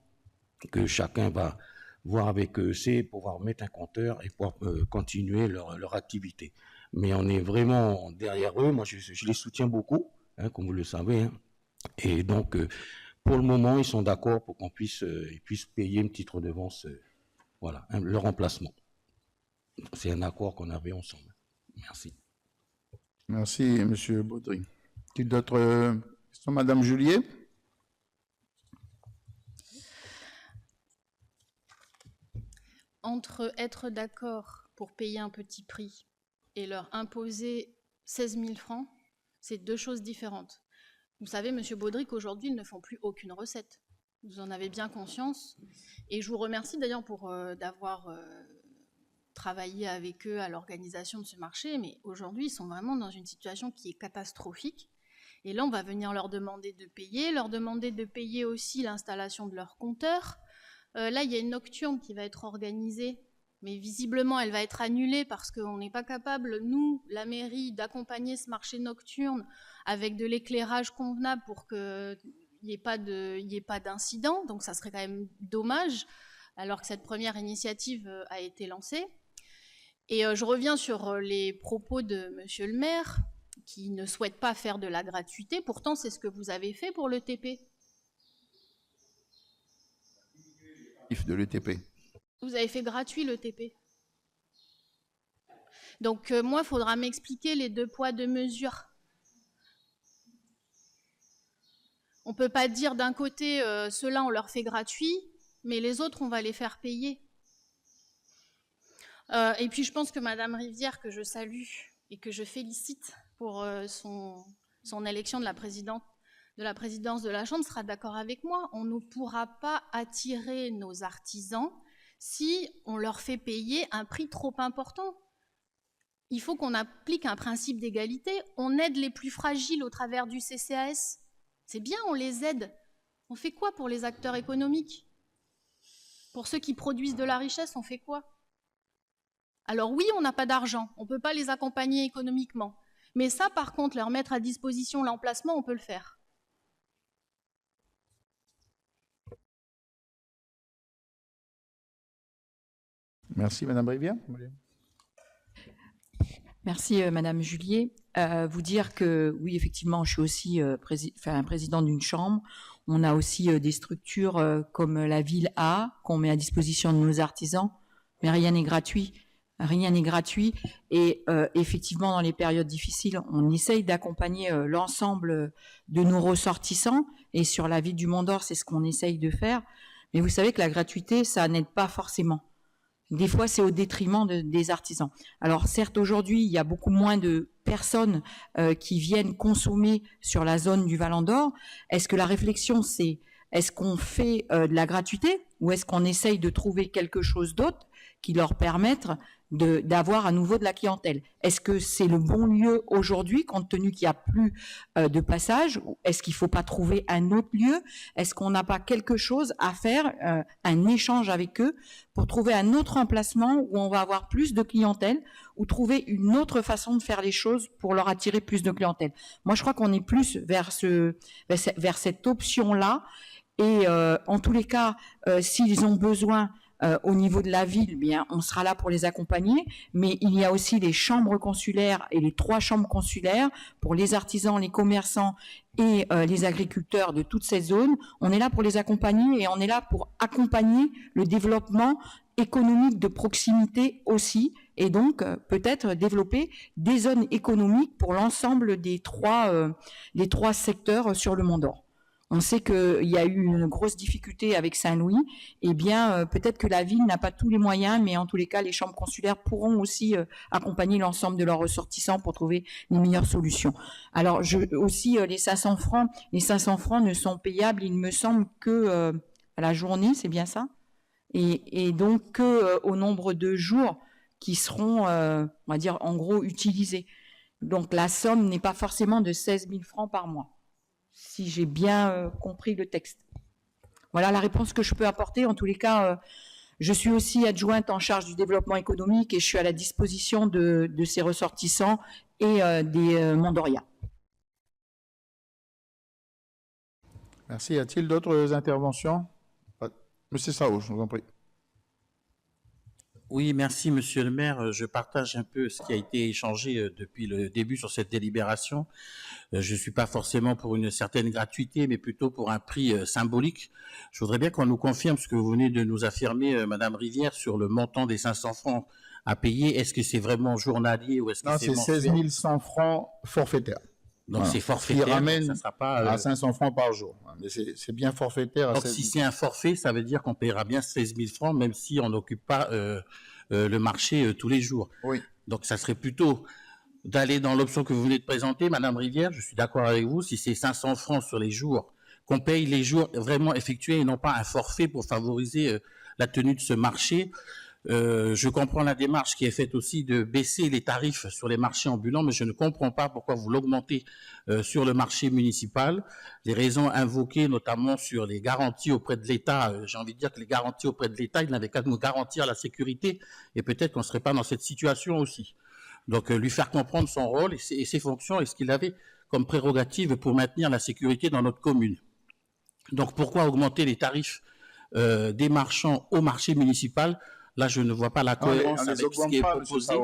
S6: que chacun va voir avec EEC pour pouvoir mettre un compteur et pouvoir continuer leur activité. Mais on est vraiment derrière eux, moi je les soutiens beaucoup, hein, comme vous le savez, hein. Et donc, pour le moment, ils sont d'accord pour qu'on puisse payer une petite redevance, voilà, hein, le remplacement. C'est un accord qu'on avait ensemble. Merci.
S1: Merci, monsieur Baudry. D'autres questions, madame Julier?
S5: Entre être d'accord pour payer un petit prix et leur imposer 16 000 francs, c'est deux choses différentes. Vous savez, monsieur Baudry, qu'aujourd'hui, ils ne font plus aucune recette. Vous en avez bien conscience. Et je vous remercie d'ailleurs d'avoir travaillé avec eux à l'organisation de ce marché, mais aujourd'hui, ils sont vraiment dans une situation qui est catastrophique. Et là, on va venir leur demander de payer aussi l'installation de leur compteur. Là, il y a une nocturne qui va être organisée, mais visiblement, elle va être annulée parce qu'on n'est pas capable, nous, la mairie, d'accompagner ce marché nocturne avec de l'éclairage convenable pour qu'il n'y ait pas d'incident. Donc, ça serait quand même dommage, alors que cette première initiative a été lancée. Et je reviens sur les propos de monsieur le maire, qui ne souhaite pas faire de la gratuité. Pourtant, c'est ce que vous avez fait pour le TP.
S1: De l'ETP.
S5: Vous avez fait gratuit le TP. Donc, moi, il faudra m'expliquer les 2 poids, 2 mesures. On ne peut pas dire d'un côté, ceux-là, on leur fait gratuit, mais les autres, on va les faire payer. Et puis, je pense que Madame Rivière, que je salue et que je félicite pour son élection de la présidence de la Chambre, sera d'accord avec moi. On ne pourra pas attirer nos artisans si on leur fait payer un prix trop important. Il faut qu'on applique un principe d'égalité. On aide les plus fragiles au travers du CCAS. C'est bien, on les aide. On fait quoi pour les acteurs économiques? Pour ceux qui produisent de la richesse, on fait quoi? Alors oui, on n'a pas d'argent, on ne peut pas les accompagner économiquement. Mais ça, par contre, leur mettre à disposition l'emplacement, on peut le faire.
S1: Merci, Madame Rivière.
S7: Merci, Madame Julier. Vous dire que oui, effectivement, je suis aussi président d'une chambre. On a aussi des structures comme la ville A qu'on met à disposition de nos artisans, mais rien n'est gratuit. Rien n'est gratuit. Et effectivement, dans les périodes difficiles, on essaye d'accompagner l'ensemble de nos ressortissants. Et sur la ville du Mont-d'Or, c'est ce qu'on essaye de faire. Mais vous savez que la gratuité, ça n'aide pas forcément. Des fois, c'est au détriment des artisans. Alors, certes, aujourd'hui, il y a beaucoup moins de personnes qui viennent consommer sur la zone du Vallon d'Or. Est-ce que la réflexion, c'est est-ce qu'on fait de la gratuité ou est-ce qu'on essaye de trouver quelque chose d'autre qui leur permette d'avoir à nouveau de la clientèle? Est-ce que c'est le bon lieu aujourd'hui, compte tenu qu'il n'y a plus de passage? Est-ce qu'il ne faut pas trouver un autre lieu? Est-ce qu'on n'a pas quelque chose à faire, un échange avec eux pour trouver un autre emplacement où on va avoir plus de clientèle ou trouver une autre façon de faire les choses pour leur attirer plus de clientèle? Moi, je crois qu'on est plus vers cette option-là. Et en tous les cas, s'ils ont besoin au niveau de la ville, bien, on sera là pour les accompagner, mais il y a aussi les chambres consulaires et les 3 chambres consulaires pour les artisans, les commerçants et les agriculteurs de toutes ces zones. On est là pour les accompagner et on est là pour accompagner le développement économique de proximité aussi, et donc peut-être développer des zones économiques pour l'ensemble des 3 secteurs sur le Mont-d'Or. On sait qu'il y a eu une grosse difficulté avec Saint-Louis. Eh bien, peut-être que la ville n'a pas tous les moyens, mais en tous les cas, les chambres consulaires pourront aussi accompagner l'ensemble de leurs ressortissants pour trouver les meilleures solutions. Alors, aussi, les 500 francs ne sont payables, il me semble, que à la journée, c'est bien ça? Et donc, au nombre de jours qui seront, on va dire, en gros, utilisés. Donc, la somme n'est pas forcément de 16 000 francs par mois, si j'ai bien compris le texte. Voilà la réponse que je peux apporter. En tous les cas, je suis aussi adjointe en charge du développement économique et je suis à la disposition de ces ressortissants et des Mondoriens.
S1: Merci. Y a-t-il d'autres interventions? Monsieur Sao, je vous en prie.
S8: Oui, merci, Monsieur le maire. Je partage un peu ce qui a été échangé depuis le début sur cette délibération. Je ne suis pas forcément pour une certaine gratuité, mais plutôt pour un prix symbolique. Je voudrais bien qu'on nous confirme ce que vous venez de nous affirmer, Madame Rivière, sur le montant des 500 francs à payer. Est-ce que c'est vraiment journalier ou est-ce que c'est mensuel?
S1: C'est 16 100 francs forfaitaires.
S8: Donc c'est forfaitaire,
S1: qui ramène
S8: ça sera pas
S1: à 500 francs par jour. Mais c'est bien forfaitaire.
S8: Donc si c'est un forfait, ça veut dire qu'on paiera bien 16 000 francs, même si on n'occupe pas le marché tous les jours.
S1: Oui.
S8: Donc ça serait plutôt d'aller dans l'option que vous venez de présenter, Madame Rivière. Je suis d'accord avec vous, si c'est 500 francs sur les jours, qu'on paye les jours vraiment effectués et non pas un forfait pour favoriser la tenue de ce marché. Je comprends la démarche qui est faite aussi de baisser les tarifs sur les marchés ambulants, mais je ne comprends pas pourquoi vous l'augmentez sur le marché municipal. Les raisons invoquées, notamment sur les garanties auprès de l'État, j'ai envie de dire que les garanties auprès de l'État, il n'avait qu'à nous garantir la sécurité, et peut-être qu'on ne serait pas dans cette situation aussi. Donc, lui faire comprendre son rôle et ses fonctions et ce qu'il avait comme prérogative pour maintenir la sécurité dans notre commune. Donc, pourquoi augmenter les tarifs des marchands au marché municipal? Là, je ne vois pas la cohérence avec ce qui est proposé.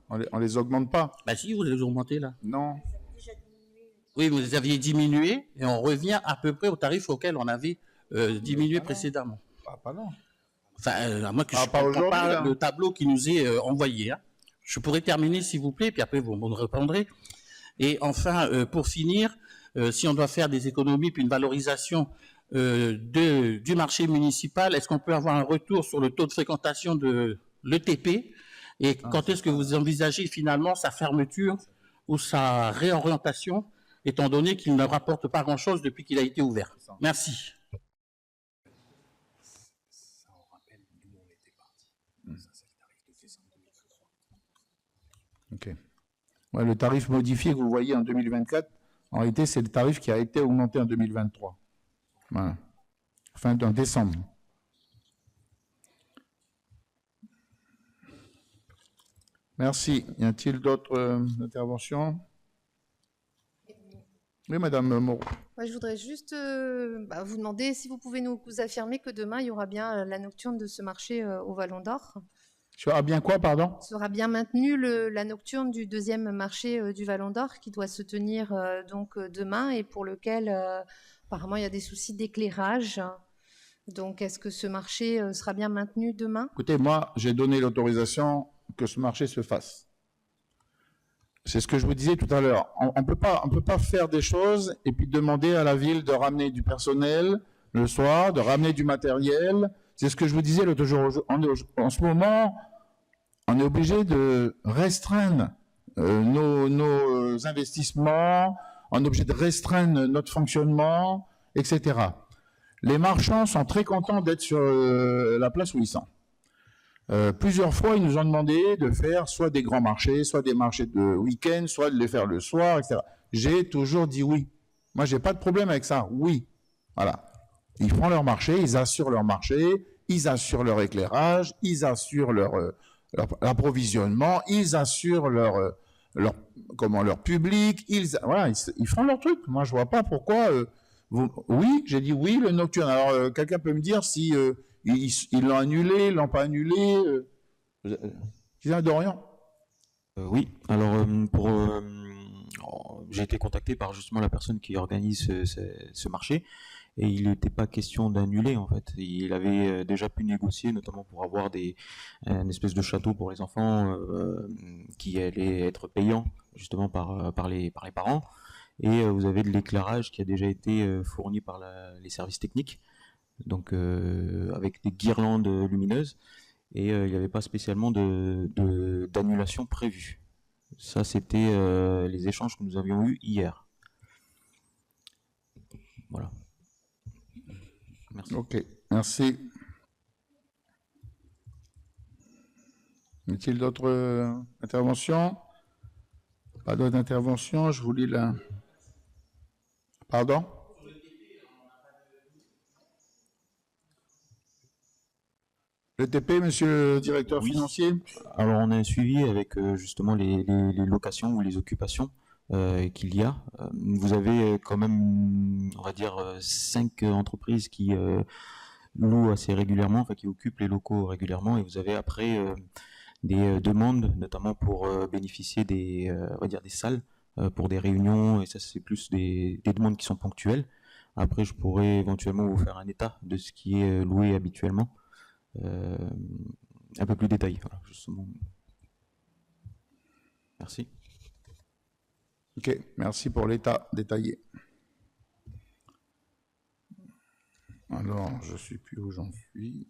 S1: On les augmente pas.
S8: Ben si, vous les augmentez là.
S1: Non.
S8: Oui, vous les aviez diminués et on revient à peu près au tarif auquel on avait diminué précédemment.
S1: Pas non.
S8: Enfin, à moins que je ne comprends pas le tableau qui nous est envoyé. Hein. Je pourrais terminer, s'il vous plaît, puis après vous me répondrez. Et enfin, pour finir, si on doit faire des économies puis une valorisation du marché municipal, est-ce qu'on peut avoir un retour sur le taux de fréquentation de l'ETP et quand est-ce que vous envisagez finalement sa fermeture ou sa réorientation, étant donné qu'il ne rapporte pas grand-chose depuis qu'il a été ouvert? Merci.
S1: Ok. Ouais, le tarif modifié que vous voyez en 2024, en réalité, c'est le tarif qui a été augmenté en 2023. Voilà. Fin de décembre. Merci. Y a-t-il d'autres interventions? Oui, Madame Moreau.
S2: Moi, je voudrais juste vous demander si vous pouvez nous affirmer que demain, il y aura bien la nocturne de ce marché au Vallon d'Or.
S1: Sera bien quoi, pardon?
S2: Sera bien maintenue la nocturne du deuxième marché du Vallon d'Or qui doit se tenir donc demain et pour lequel apparemment il y a des soucis d'éclairage. Donc, est-ce que ce marché sera bien maintenu demain?
S1: Écoutez, moi, j'ai donné l'autorisation que ce marché se fasse. C'est ce que je vous disais tout à l'heure. On peut pas faire des choses et puis demander à la ville de ramener du personnel le soir, de ramener du matériel. C'est ce que je vous disais l'autre jour. En ce moment, on est obligé de restreindre nos investissements, on est obligé de restreindre notre fonctionnement, etc. Les marchands sont très contents d'être sur la place où ils sont. Plusieurs fois, ils nous ont demandé de faire soit des grands marchés, soit des marchés de week-end, soit de les faire le soir, etc. J'ai toujours dit oui. Moi, j'ai pas de problème avec ça. Oui. Voilà. Ils font leur marché, ils assurent leur marché, ils assurent leur éclairage, ils assurent leur approvisionnement, ils assurent leur public, ils font leur truc. Moi, je vois pas pourquoi. Oui, j'ai dit oui, le nocturne. Alors, quelqu'un peut me dire si ils l'ont annulé, ils l'ont pas annulé. Dorian.
S4: Oui, alors j'ai été contacté par justement la personne qui organise ce marché et il n'était pas question d'annuler en fait. Il avait déjà pu négocier, notamment pour avoir une espèce de château pour les enfants qui allait être payant justement par les parents. Et vous avez de l'éclairage qui a déjà été fourni par les services techniques, donc avec des guirlandes lumineuses. Et il n'y avait pas spécialement d'annulation prévue. Ça, c'était les échanges que nous avions eus hier. Voilà. Merci.
S1: Ok, merci. Y a-t-il d'autres interventions? Pas d'autres interventions, je vous lis la... Pardon? Le TP, monsieur le directeur financier?
S4: Alors, on a un suivi avec justement les locations ou les occupations qu'il y a. Vous avez quand même, on va dire, 5 entreprises qui louent assez régulièrement, enfin qui occupent les locaux régulièrement, et vous avez après des demandes, notamment pour bénéficier on va dire des salles pour des réunions, et ça c'est plus des demandes qui sont ponctuelles. Après, je pourrais éventuellement vous faire un état de ce qui est loué habituellement. Un peu plus détaillé. Voilà, justement. Merci.
S1: Ok, merci pour l'état détaillé. Alors, je ne sais plus où j'en suis.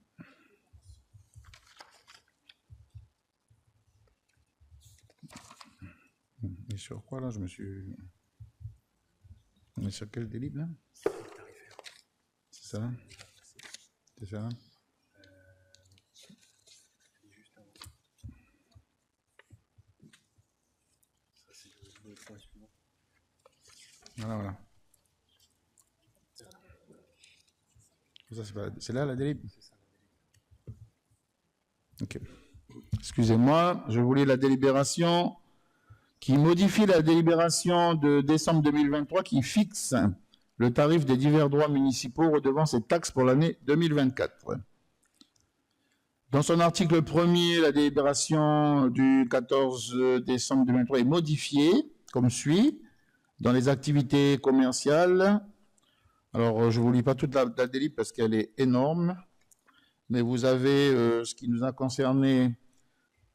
S1: Et sur quoi là? Je me suis... On est sur quel délire là? C'est ça? C'est ça? Voilà. C'est là la délib? Ok. Excusez-moi, je voulais la délibération qui modifie la délibération de décembre 2023 qui fixe le tarif des divers droits municipaux, redevances et taxes pour l'année 2024. Dans son article 1er, la délibération du 14 décembre 2023 est modifiée comme suit. Dans les activités commerciales, alors je ne vous lis pas toute la délib parce qu'elle est énorme, mais vous avez ce qui nous a concerné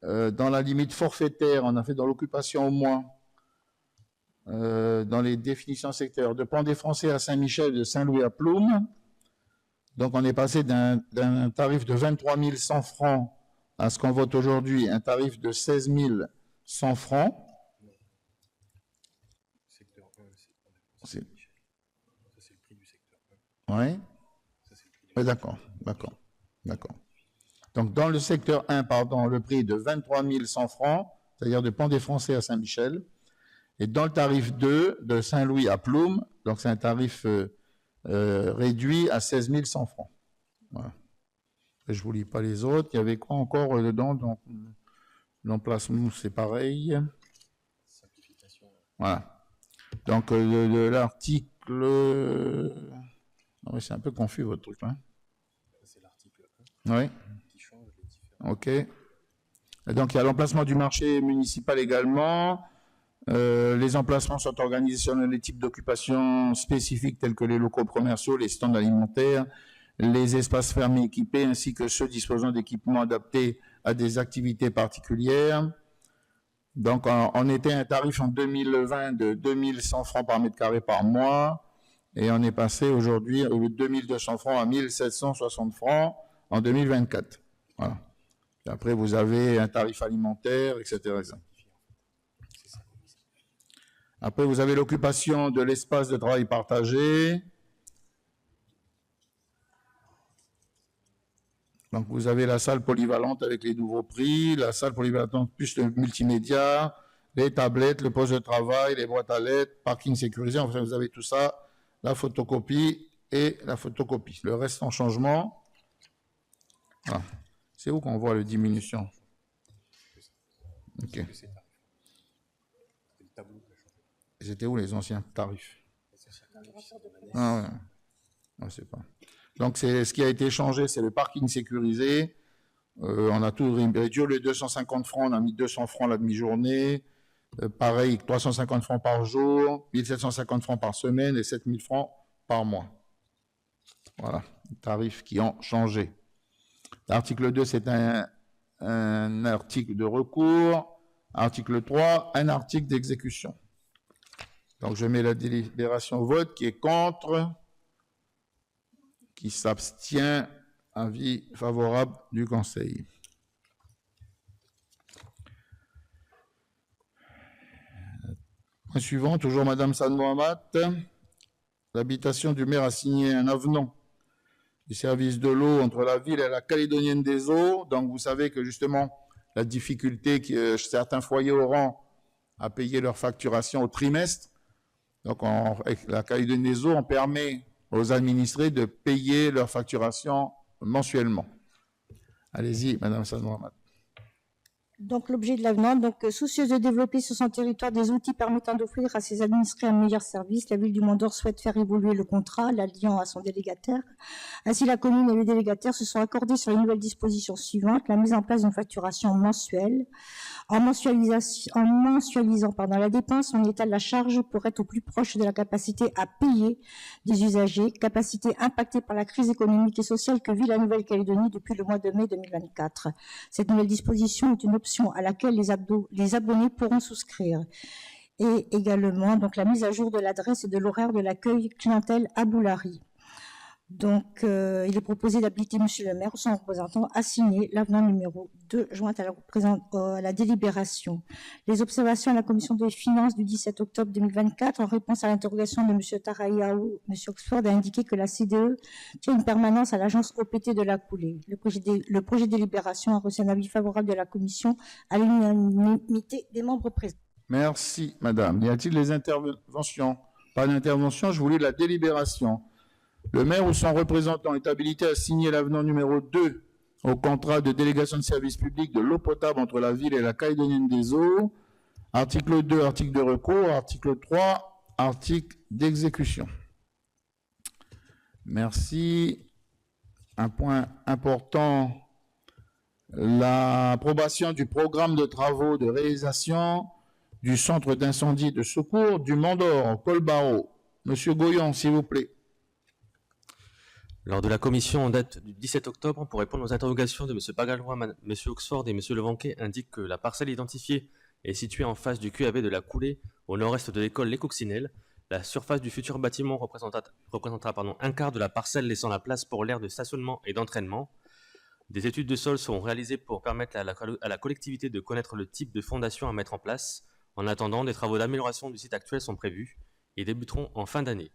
S1: dans la limite forfaitaire, on a fait dans l'occupation au moins, dans les définitions secteurs, de Pont-des-Français à Saint-Michel, de Saint-Louis à Ploum. Donc on est passé d'un tarif de 23 100 francs à ce qu'on vote aujourd'hui, un tarif de 16 100 francs. C'est le prix du secteur 1. Oui. Oui, d'accord. Donc, dans le secteur 1, le prix est de 23 100 francs, c'est-à-dire de Pont-des-Français à Saint-Michel. Et dans le tarif 2, de Saint-Louis à Ploum, donc c'est un tarif réduit à 16 100 francs. Voilà. Et je ne vous lis pas les autres. Il y avait quoi encore dedans? Donc, L'emplacement, c'est pareil. Voilà. Donc, l'article... Oui, c'est un peu confus, votre truc, là. C'est l'article 1. Oui. Qui change les différents... OK. Et donc, il y a l'emplacement du marché municipal également. Les emplacements sont organisés selon les types d'occupation spécifiques tels que les locaux commerciaux, les stands alimentaires, les espaces fermés équipés, ainsi que ceux disposant d'équipements adaptés à des activités particulières. Donc, on était à un tarif en 2020 de 2100 francs par mètre carré par mois, et on est passé aujourd'hui au lieu de 2200 francs à 1760 francs en 2024. Voilà. Et après, vous avez un tarif alimentaire, etc. etc. Après, vous avez l'occupation de l'espace de travail partagé. Donc, vous avez la salle polyvalente avec les nouveaux prix, la salle polyvalente plus le multimédia, les tablettes, le poste de travail, les boîtes à lettres, parking sécurisé. Enfin, vous avez tout ça, la photocopie et la photocopie. Le reste en changement. Voilà. C'est où qu'on voit la diminution? Ok. C'était où les anciens tarifs? Ah ouais. Je ne sais pas. Donc, ce qui a été changé, c'est le parking sécurisé. On a tout réduit. Les 250 francs, on a mis 200 francs la demi-journée. Pareil, 350 francs par jour, 1750 francs par semaine et 7000 francs par mois. Voilà, les tarifs qui ont changé. L'article 2, c'est un article de recours. Article 3, un article d'exécution. Donc, je mets la délibération au vote qui est contre, qui s'abstient, avis favorable du Conseil. Point suivant, toujours Madame San Mohamed. L'habitation du maire a signé un avenant du service de l'eau entre la ville et la Calédonienne des Eaux. Donc, vous savez que justement, la difficulté que certains foyers auront à payer leur facturation au trimestre. Donc, avec la Calédonienne des Eaux, on permet aux administrés de payer leur facturation mensuellement. Allez-y, Madame San Mohamed.
S3: Donc, l'objet de l'avenant, soucieuse de développer sur son territoire des outils permettant d'offrir à ses administrés un meilleur service, la ville du Mont-d'Or souhaite faire évoluer le contrat, l'alliant à son délégataire. Ainsi, la commune et le délégataire se sont accordés sur les nouvelles dispositions suivantes: la mise en place d'une facturation mensuelle, en mensualisant la dépense, on étale la charge pour être au plus proche de la capacité à payer des usagers, capacité impactée par la crise économique et sociale que vit la Nouvelle-Calédonie depuis le mois de mai 2024. Cette nouvelle disposition est une option à laquelle les abonnés pourront souscrire. Et également, la mise à jour de l'adresse et de l'horaire de l'accueil clientèle à Boulari. Donc, il est proposé d'habiliter Monsieur le maire ou son représentant à signer l'avenant numéro 2 joint à la délibération. Les observations à la commission des finances du 17 octobre 2024, en réponse à l'interrogation de Monsieur Tarayaou, Monsieur Oxford a indiqué que la CDE tient une permanence à l'agence OPT de la Coulée. Le projet de délibération a reçu un avis favorable de la commission à l'unanimité des membres présents.
S1: Merci, Madame. Y a-t-il des interventions? Pas d'intervention, je voulais la délibération. Le maire ou son représentant est habilité à signer l'avenant numéro 2 au contrat de délégation de service public de l'eau potable entre la ville et la Calédonienne des Eaux. Article 2, article de recours. Article 3, article d'exécution. Merci. Un point important, l'approbation du programme de travaux de réalisation du centre d'incendie et de secours du Mont-d'Or, Col-Barreau. Monsieur Goyon, s'il vous plaît.
S9: Lors de la commission en date du 17 octobre, pour répondre aux interrogations de M. Bagalois, M. Oxford et M. Levanquet, indique que la parcelle identifiée est située en face du QAV de la Coulée, au nord-est de l'école Les Coccinelles. La surface du futur bâtiment représentera un quart de la parcelle, laissant la place pour l'aire de stationnement et d'entraînement. Des études de sol seront réalisées pour permettre à la collectivité de connaître le type de fondation à mettre en place. En attendant, des travaux d'amélioration du site actuel sont prévus et débuteront en fin d'année.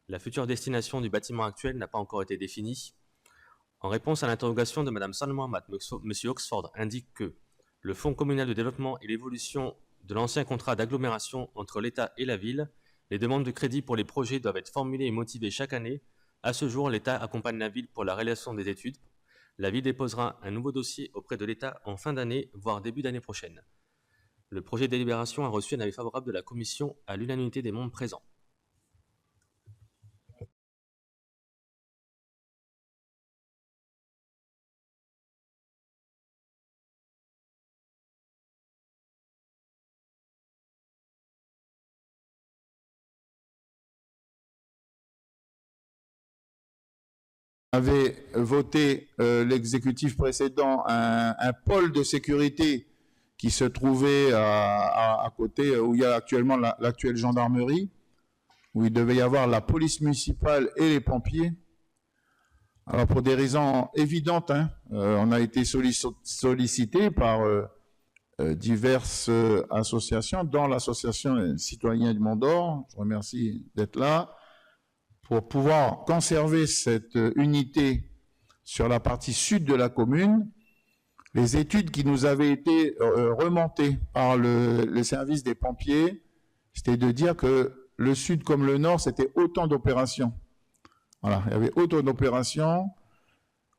S9: La future destination du bâtiment actuel n'a pas encore été définie. En réponse à l'interrogation de Mme San Mohamed, M. Oxford indique que le Fonds communal de développement et l'évolution de l'ancien contrat d'agglomération entre l'État et la ville, les demandes de crédit pour les projets doivent être formulées et motivées chaque année. À ce jour, l'État accompagne la ville pour la réalisation des études. La ville déposera un nouveau dossier auprès de l'État en fin d'année, voire début d'année prochaine. Le projet de délibération a reçu un avis favorable de la Commission à l'unanimité des membres présents.
S1: Avait voté l'exécutif précédent un pôle de sécurité qui se trouvait à côté où il y a actuellement l'actuelle gendarmerie, où il devait y avoir la police municipale et les pompiers. Alors pour des raisons évidentes, on a été sollicité par diverses associations, dont l'association Citoyens du Mont d'Or. Je remercie d'être là. Pour pouvoir conserver cette unité sur la partie sud de la commune, les études qui nous avaient été remontées par le service des pompiers, c'était de dire que le sud comme le nord, c'était autant d'opérations. Voilà, il y avait autant d'opérations.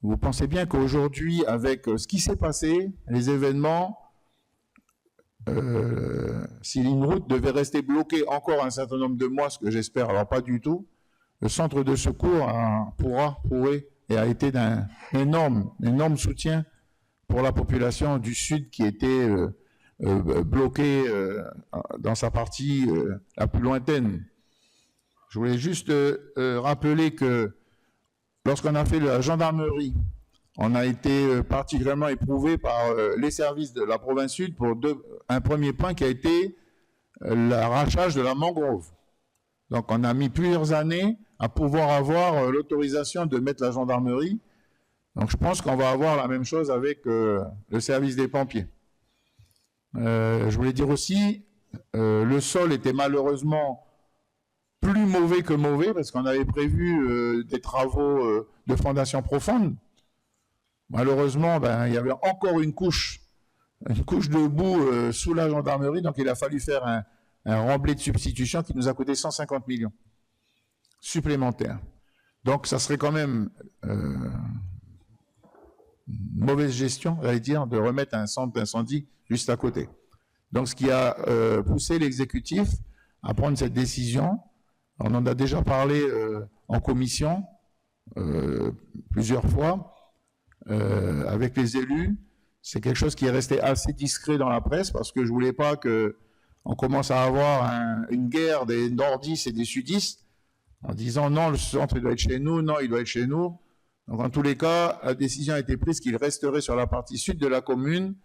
S1: Vous pensez bien qu'aujourd'hui, avec ce qui s'est passé, les événements, si une route devait rester bloquée encore un certain nombre de mois, ce que j'espère, alors pas du tout, le centre de secours pourrait et a été d'un énorme soutien pour la population du Sud qui était bloquée dans sa partie la plus lointaine. Je voulais juste rappeler que lorsqu'on a fait la gendarmerie, on a été particulièrement éprouvé par les services de la province Sud pour un premier point qui a été l'arrachage de la mangrove. Donc on a mis plusieurs années à pouvoir avoir l'autorisation de mettre la gendarmerie. Donc je pense qu'on va avoir la même chose avec le service des pompiers. Je voulais dire aussi, le sol était malheureusement plus mauvais que mauvais parce qu'on avait prévu des travaux de fondation profonde. Malheureusement, il y avait encore une couche de boue sous la gendarmerie, donc il a fallu faire un remblai de substitution qui nous a coûté 150 millions supplémentaires. Donc, ça serait quand même une mauvaise gestion, j'allais dire, de remettre un centre d'incendie juste à côté. Donc, ce qui a poussé l'exécutif à prendre cette décision, on en a déjà parlé en commission plusieurs fois avec les élus. C'est quelque chose qui est resté assez discret dans la presse parce que je voulais pas qu'on commence à avoir une guerre des nordistes et des sudistes en disant non, le centre il doit être chez nous, non, il doit être chez nous. Donc en tous les cas, la décision a été prise qu'il resterait sur la partie sud de la commune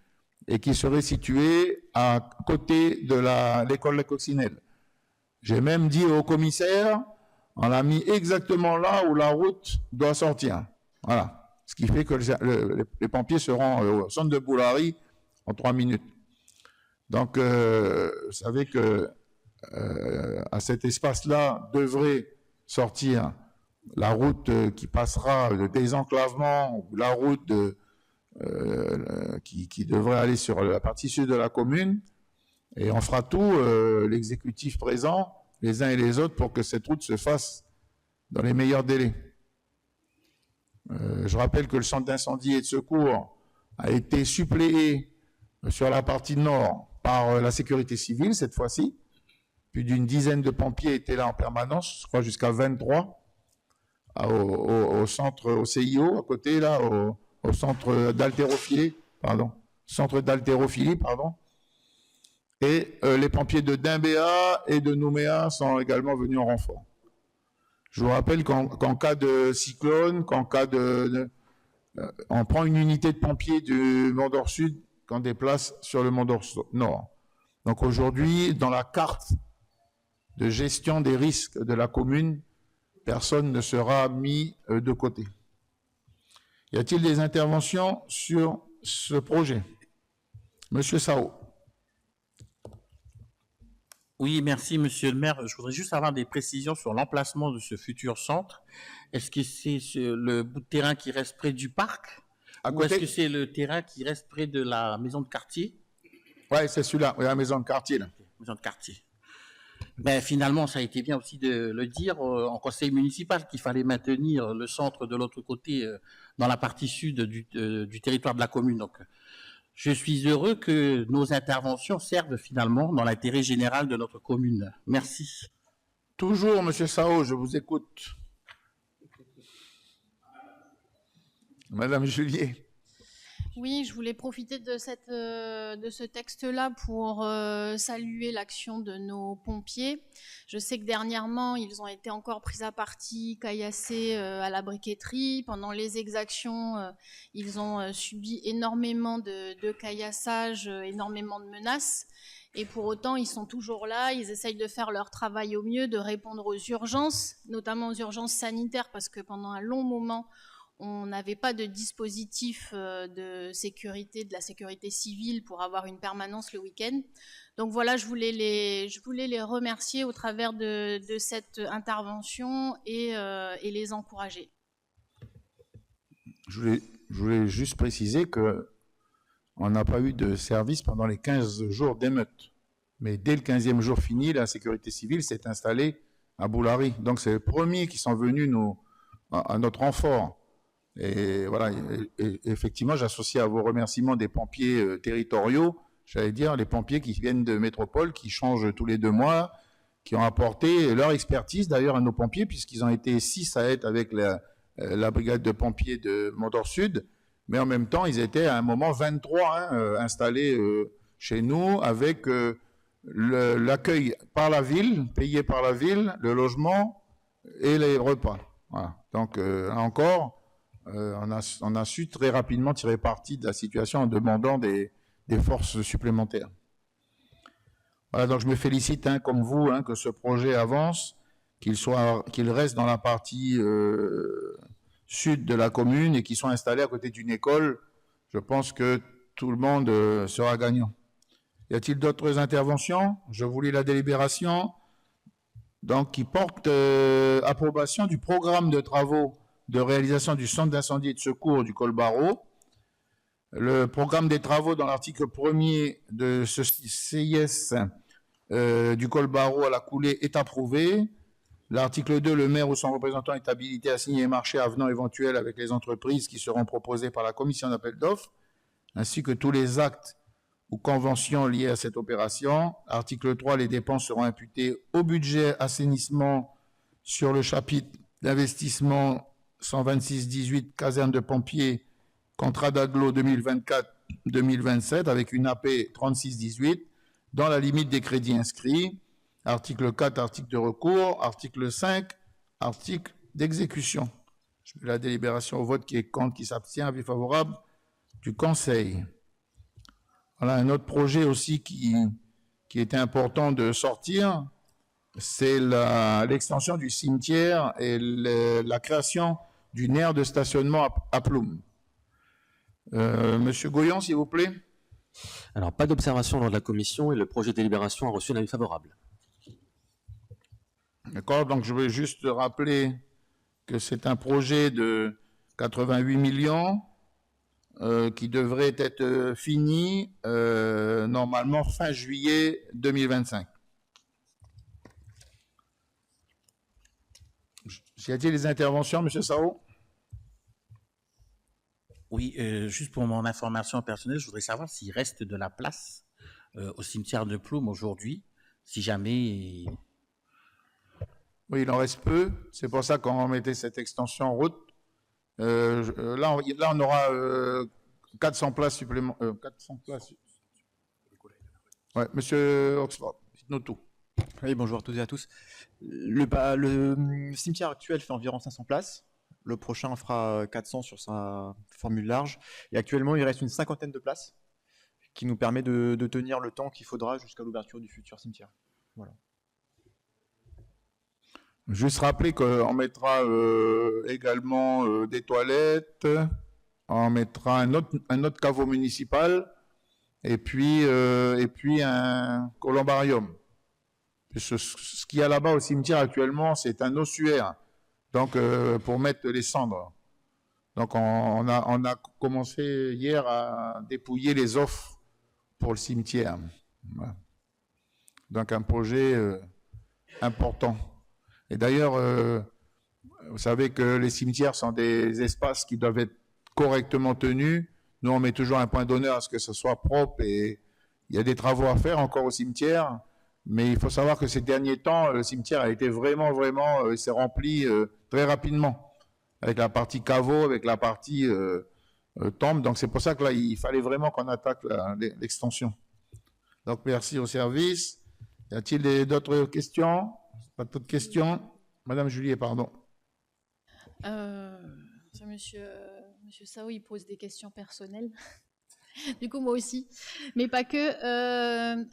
S1: et qu'il serait situé à côté de l'école La Coccinelle. J'ai même dit au commissaire, on l'a mis exactement là où la route doit sortir. Voilà. Ce qui fait que les pompiers seront au centre de Boulary en 3 minutes. Donc, vous savez que à cet espace-là devrait sortir la route qui passera le désenclavement, ou la route qui devrait aller sur la partie sud de la commune. Et on fera tout, l'exécutif présent, les uns et les autres, pour que cette route se fasse dans les meilleurs délais. Je rappelle que le centre d'incendie et de secours a été suppléé sur la partie nord par la sécurité civile cette fois-ci. Plus d'une dizaine de pompiers étaient là en permanence, je crois jusqu'à 23, au centre, au CIO, à côté, là, au centre d'haltérophilie, pardon. Et les pompiers de Dimbéa et de Nouméa sont également venus en renfort. Je vous rappelle qu'en cas de cyclone, on prend une unité de pompiers du Mont d'Or Sud qu'on déplace sur le Mont d'Or Nord. Donc aujourd'hui, dans la carte de gestion des risques de la commune, personne ne sera mis de côté. Y a-t-il des interventions sur ce projet? Monsieur Sao.
S8: Oui, merci, monsieur le maire. Je voudrais juste avoir des précisions sur l'emplacement de ce futur centre. Est-ce que c'est le bout de terrain qui reste près du parc? Ou est-ce que c'est le terrain qui reste près de la maison de quartier?
S1: Oui, c'est celui-là, la maison de quartier. Là.
S8: Maison de quartier. Ben, finalement, ça a été bien aussi de le dire en conseil municipal qu'il fallait maintenir le centre de l'autre côté, dans la partie sud du territoire de la commune. Donc, je suis heureux que nos interventions servent finalement dans l'intérêt général de notre commune. Merci.
S1: Toujours, Monsieur Sao, je vous écoute. Madame Julier.
S5: Oui, je voulais profiter de ce texte-là pour saluer l'action de nos pompiers. Je sais que dernièrement, ils ont été encore pris à partie, caillassés à la briqueterie. Pendant les exactions, ils ont subi énormément de caillassages, énormément de menaces. Et pour autant, ils sont toujours là, ils essayent de faire leur travail au mieux, de répondre aux urgences, notamment aux urgences sanitaires, parce que pendant un long moment, on n'avait pas de dispositif de sécurité, de la sécurité civile pour avoir une permanence le week-end. Donc voilà, je voulais les remercier au travers de cette intervention et les encourager.
S1: Je voulais juste préciser qu'on n'a pas eu de service pendant les 15 jours d'émeute. Mais dès le 15e jour fini, la sécurité civile s'est installée à Boulari. Donc c'est les premiers qui sont venus à notre renfort. Et voilà, et effectivement, j'associe à vos remerciements des pompiers territoriaux, j'allais dire les pompiers qui viennent de métropole, qui changent tous les 2 mois, qui ont apporté leur expertise d'ailleurs à nos pompiers, puisqu'ils ont été 6 à être avec la brigade de pompiers de Mont-d'Or Sud, mais en même temps, ils étaient à un moment 23 installés chez nous, avec l'accueil par la ville, payé par la ville, le logement et les repas. Voilà. Donc, là encore, on a su très rapidement tirer parti de la situation en demandant des forces supplémentaires. Voilà, donc je me félicite, comme vous, que ce projet avance, qu'il reste dans la partie sud de la commune et qu'il soit installé à côté d'une école. Je pense que tout le monde sera gagnant. Y a-t-il d'autres interventions? Je vous lis la délibération. Donc, qui porte approbation du programme de travaux de réalisation du centre d'incendie et de secours du col Barreau. Le programme des travaux dans l'article 1er de ce CIS du col Barreau à la coulée est approuvé. L'article 2, le maire ou son représentant est habilité à signer les marchés avenants éventuels avec les entreprises qui seront proposées par la commission d'appel d'offres, ainsi que tous les actes ou conventions liées à cette opération. Article 3, les dépenses seront imputées au budget assainissement sur le chapitre d'investissement 126-18, caserne de pompiers, contrat d'agglo 2024-2027 avec une AP 36-18 dans la limite des crédits inscrits. Article 4, article de recours. Article 5, article d'exécution. Je mets la délibération au vote qui est contre, qui s'abstient, avis favorable du Conseil. Voilà un autre projet aussi qui était important de sortir, c'est l'extension du cimetière et la création d'une aire de stationnement à Ploum. Monsieur Goyon, s'il vous plaît.
S9: Alors, pas d'observation lors de la commission et le projet de délibération a reçu un avis favorable.
S1: D'accord, donc je vais juste rappeler que c'est un projet de 88 millions qui devrait être fini normalement fin juillet 2025. Y a-t-il des interventions, M. Sao?
S8: Oui, juste pour mon information personnelle, je voudrais savoir s'il reste de la place au cimetière de Ploum aujourd'hui, si jamais...
S1: Oui, il en reste peu. C'est pour ça qu'on mettait cette extension en route. Là, on aura 400 places supplémentaires. 400 places. Ouais, Monsieur Oxford, dites-nous tout.
S10: Oui, bonjour à toutes et à tous. Le cimetière actuel fait environ 500 places. Le prochain fera 400 sur sa formule large. Et actuellement, il reste une 50aine de places qui nous permet de tenir le temps qu'il faudra jusqu'à l'ouverture du futur cimetière. Voilà.
S1: Juste rappeler qu'on mettra également des toilettes, on mettra un autre caveau municipal et puis un columbarium. Ce qu'il y a là-bas au cimetière actuellement, c'est un ossuaire, donc pour mettre les cendres. Donc on a commencé hier à dépouiller les offres pour le cimetière. Voilà. Donc un projet important. Et d'ailleurs, vous savez que les cimetières sont des espaces qui doivent être correctement tenus. Nous, on met toujours un point d'honneur à ce que ce soit propre et il y a des travaux à faire encore au cimetière. Mais il faut savoir que ces derniers temps, le cimetière a été vraiment, il s'est rempli très rapidement avec la partie caveau, avec la partie tombe. Donc c'est pour ça que là, il fallait vraiment qu'on attaque l'extension. Donc merci au service. Y a-t-il d'autres questions? Pas d'autres questions? Madame Julier, pardon.
S5: Monsieur Sao, il pose des questions personnelles. Du coup, moi aussi. Mais pas que.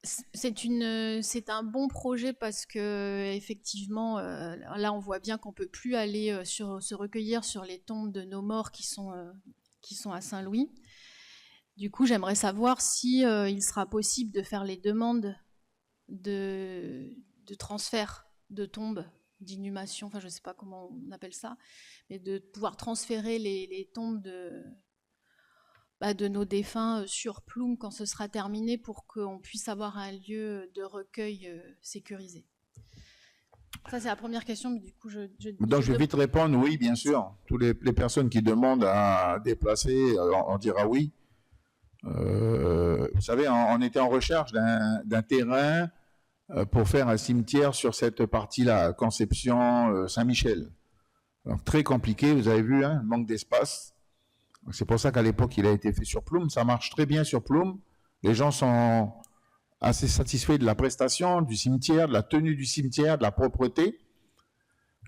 S5: C'est un bon projet parce que effectivement, là, on voit bien qu'on peut plus aller se recueillir sur les tombes de nos morts qui sont à Saint-Louis. Du coup, j'aimerais savoir si il sera possible de faire les demandes de transfert de tombes, d'inhumation, enfin je ne sais pas comment on appelle ça, mais de pouvoir transférer les tombes de nos défunts sur Ploum quand ce sera terminé pour qu'on puisse avoir un lieu de recueil sécurisé. Ça, c'est la première question, mais du coup,
S1: Donc, je vais vite répondre, oui, bien sûr. Toutes les personnes qui demandent à déplacer, on dira oui. Vous savez, on était en recherche d'un terrain pour faire un cimetière sur cette partie-là, Conception, Saint-Michel. Donc, très compliqué, vous avez vu, hein, manque d'espace. C'est pour ça qu'à l'époque, il a été fait sur Ploum. Ça marche très bien sur Ploum. Les gens sont assez satisfaits de la prestation, du cimetière, de la tenue du cimetière, de la propreté.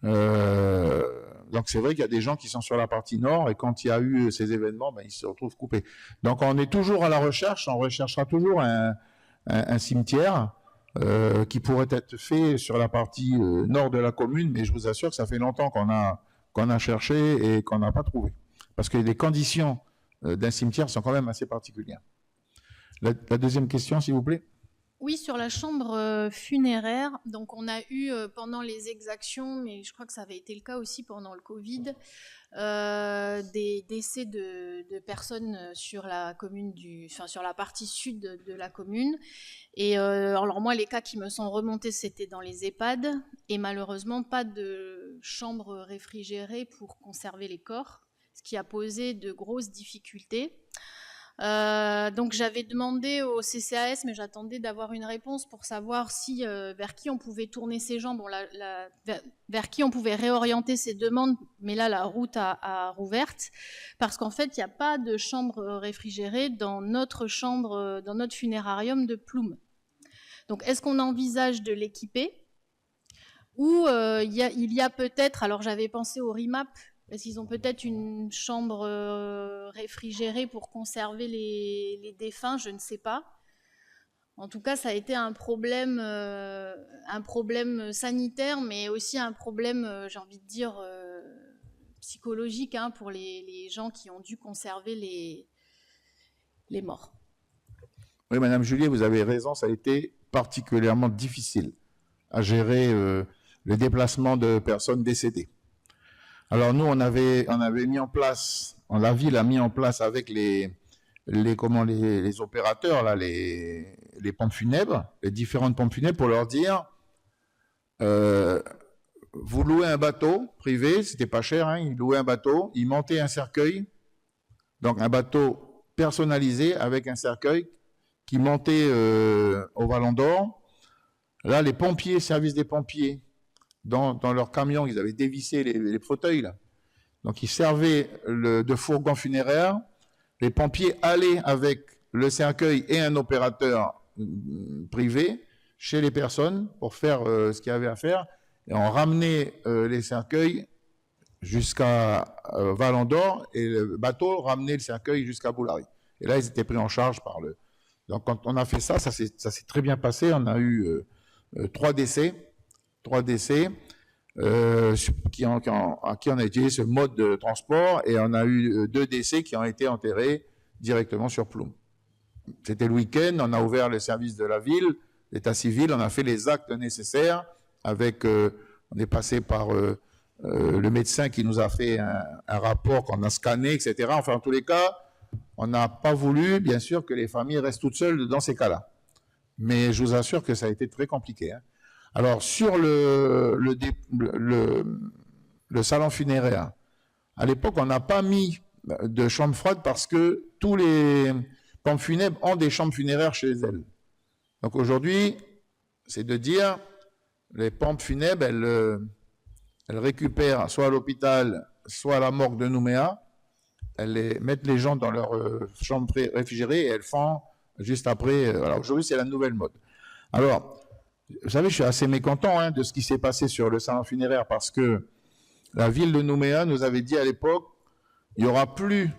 S1: Donc c'est vrai qu'il y a des gens qui sont sur la partie nord et quand il y a eu ces événements, ils se retrouvent coupés. Donc on est toujours à la recherche, on recherchera toujours un cimetière qui pourrait être fait sur la partie nord de la commune, mais je vous assure que ça fait longtemps qu'on a cherché et qu'on n'a pas trouvé. Parce que les conditions d'un cimetière sont quand même assez particulières. La deuxième question, s'il vous plaît.
S5: Oui, sur la chambre funéraire, donc on a eu pendant les exactions, mais je crois que ça avait été le cas aussi pendant le Covid, des décès de personnes sur la commune sur la partie sud de la commune. Et alors moi, les cas qui me sont remontés, c'était dans les EHPAD, et malheureusement pas de chambre réfrigérée pour conserver les corps, ce qui a posé de grosses difficultés. Donc j'avais demandé au CCAS, mais j'attendais d'avoir une réponse pour savoir si vers qui on pouvait tourner ces gens, vers qui on pouvait réorienter ces demandes, mais là la route a rouverte, parce qu'en fait il n'y a pas de chambre réfrigérée dans notre funérarium de Ploum. Donc est-ce qu'on envisage de l'équiper, ou il y a peut-être, alors j'avais pensé au RIMAP, parce qu'ils ont peut-être une chambre réfrigérée pour conserver les défunts, je ne sais pas. En tout cas, ça a été un problème sanitaire, mais aussi un problème, j'ai envie de dire, psychologique pour les gens qui ont dû conserver les morts.
S1: Oui, Madame Julier, vous avez raison, ça a été particulièrement difficile à gérer le déplacement de personnes décédées. Alors nous, on avait mis en place, la ville a mis en place avec les opérateurs, là, les pompes funèbres, les différentes pompes funèbres, pour leur dire, vous louez un bateau privé, c'était pas cher, ils louaient un bateau, ils montaient un cercueil, donc un bateau personnalisé avec un cercueil qui montait au Vallon d'Or. Là, les pompiers, service des pompiers, dans leur camion, ils avaient dévissé les fauteuils, là. Donc, ils servaient de fourgon funéraire. Les pompiers allaient avec le cercueil et un opérateur privé chez les personnes pour faire ce qu'il y avait à faire. Et on ramenait les cercueils jusqu'à Vallon d'Or et le bateau ramenait le cercueil jusqu'à Boulary. Et là, ils étaient pris en charge par le... Donc, quand on a fait ça, ça s'est très bien passé. On a eu 3 décès. Qui on a utilisé ce mode de transport, et on a eu 2 décès qui ont été enterrés directement sur Ploum. C'était le week-end, on a ouvert le service de la ville, l'état civil, on a fait les actes nécessaires avec, on est passé par le médecin qui nous a fait un rapport qu'on a scanné, etc. Enfin, en tous les cas, on n'a pas voulu, bien sûr, que les familles restent toutes seules dans ces cas-là. Mais je vous assure que ça a été très compliqué. Alors, sur le salon funéraire, à l'époque, on n'a pas mis de chambre froide parce que tous les pompes funèbres ont des chambres funéraires chez elles. Donc aujourd'hui, c'est de dire, les pompes funèbres, elles récupèrent soit à l'hôpital, soit à la morgue de Nouméa, elles mettent les gens dans leur chambre réfrigérée et elles font juste après. Alors aujourd'hui, c'est la nouvelle mode. Alors, vous savez, je suis assez mécontent de ce qui s'est passé sur le salon funéraire parce que la ville de Nouméa nous avait dit à l'époque, il n'y aura plus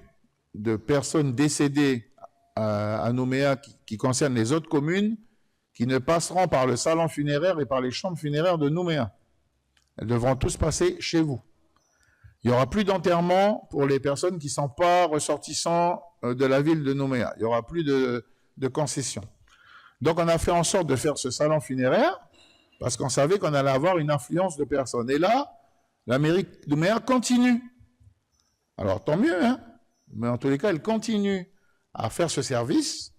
S1: de personnes décédées à Nouméa qui concernent les autres communes qui ne passeront par le salon funéraire et par les chambres funéraires de Nouméa. Elles devront tous passer chez vous. Il n'y aura plus d'enterrement pour les personnes qui ne sont pas ressortissants de la ville de Nouméa. Il n'y aura plus de concessions. Donc on a fait en sorte de faire ce salon funéraire parce qu'on savait qu'on allait avoir une influence de personnes. Et là, la mairie de Nouméa continue. Alors tant mieux, mais en tous les cas, elle continue à faire ce service.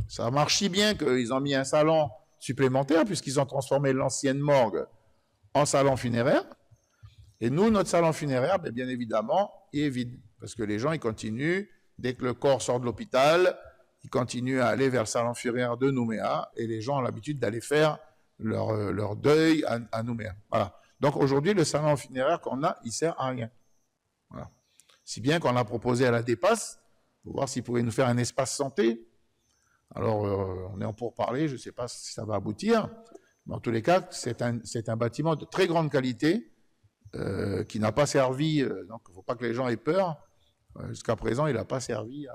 S1: Ça marche si bien qu'ils ont mis un salon supplémentaire puisqu'ils ont transformé l'ancienne morgue en salon funéraire. Et nous, notre salon funéraire, bien évidemment, il est vide. Parce que les gens, ils continuent, dès que le corps sort de l'hôpital, ils continuent à aller vers le salon funéraire de Nouméa. Et les gens ont l'habitude d'aller faire leur deuil à Nouméa. Voilà. Donc aujourd'hui, le salon funéraire qu'on a, il ne sert à rien. Voilà. Si bien qu'on a proposé à la DEPAS, pour voir s'ils pouvaient nous faire un espace santé. Alors, on est en pourparlers, je ne sais pas si ça va aboutir. Mais en tous les cas, c'est un bâtiment de très grande qualité qui n'a pas servi, donc il ne faut pas que les gens aient peur. Jusqu'à présent, il n'a pas servi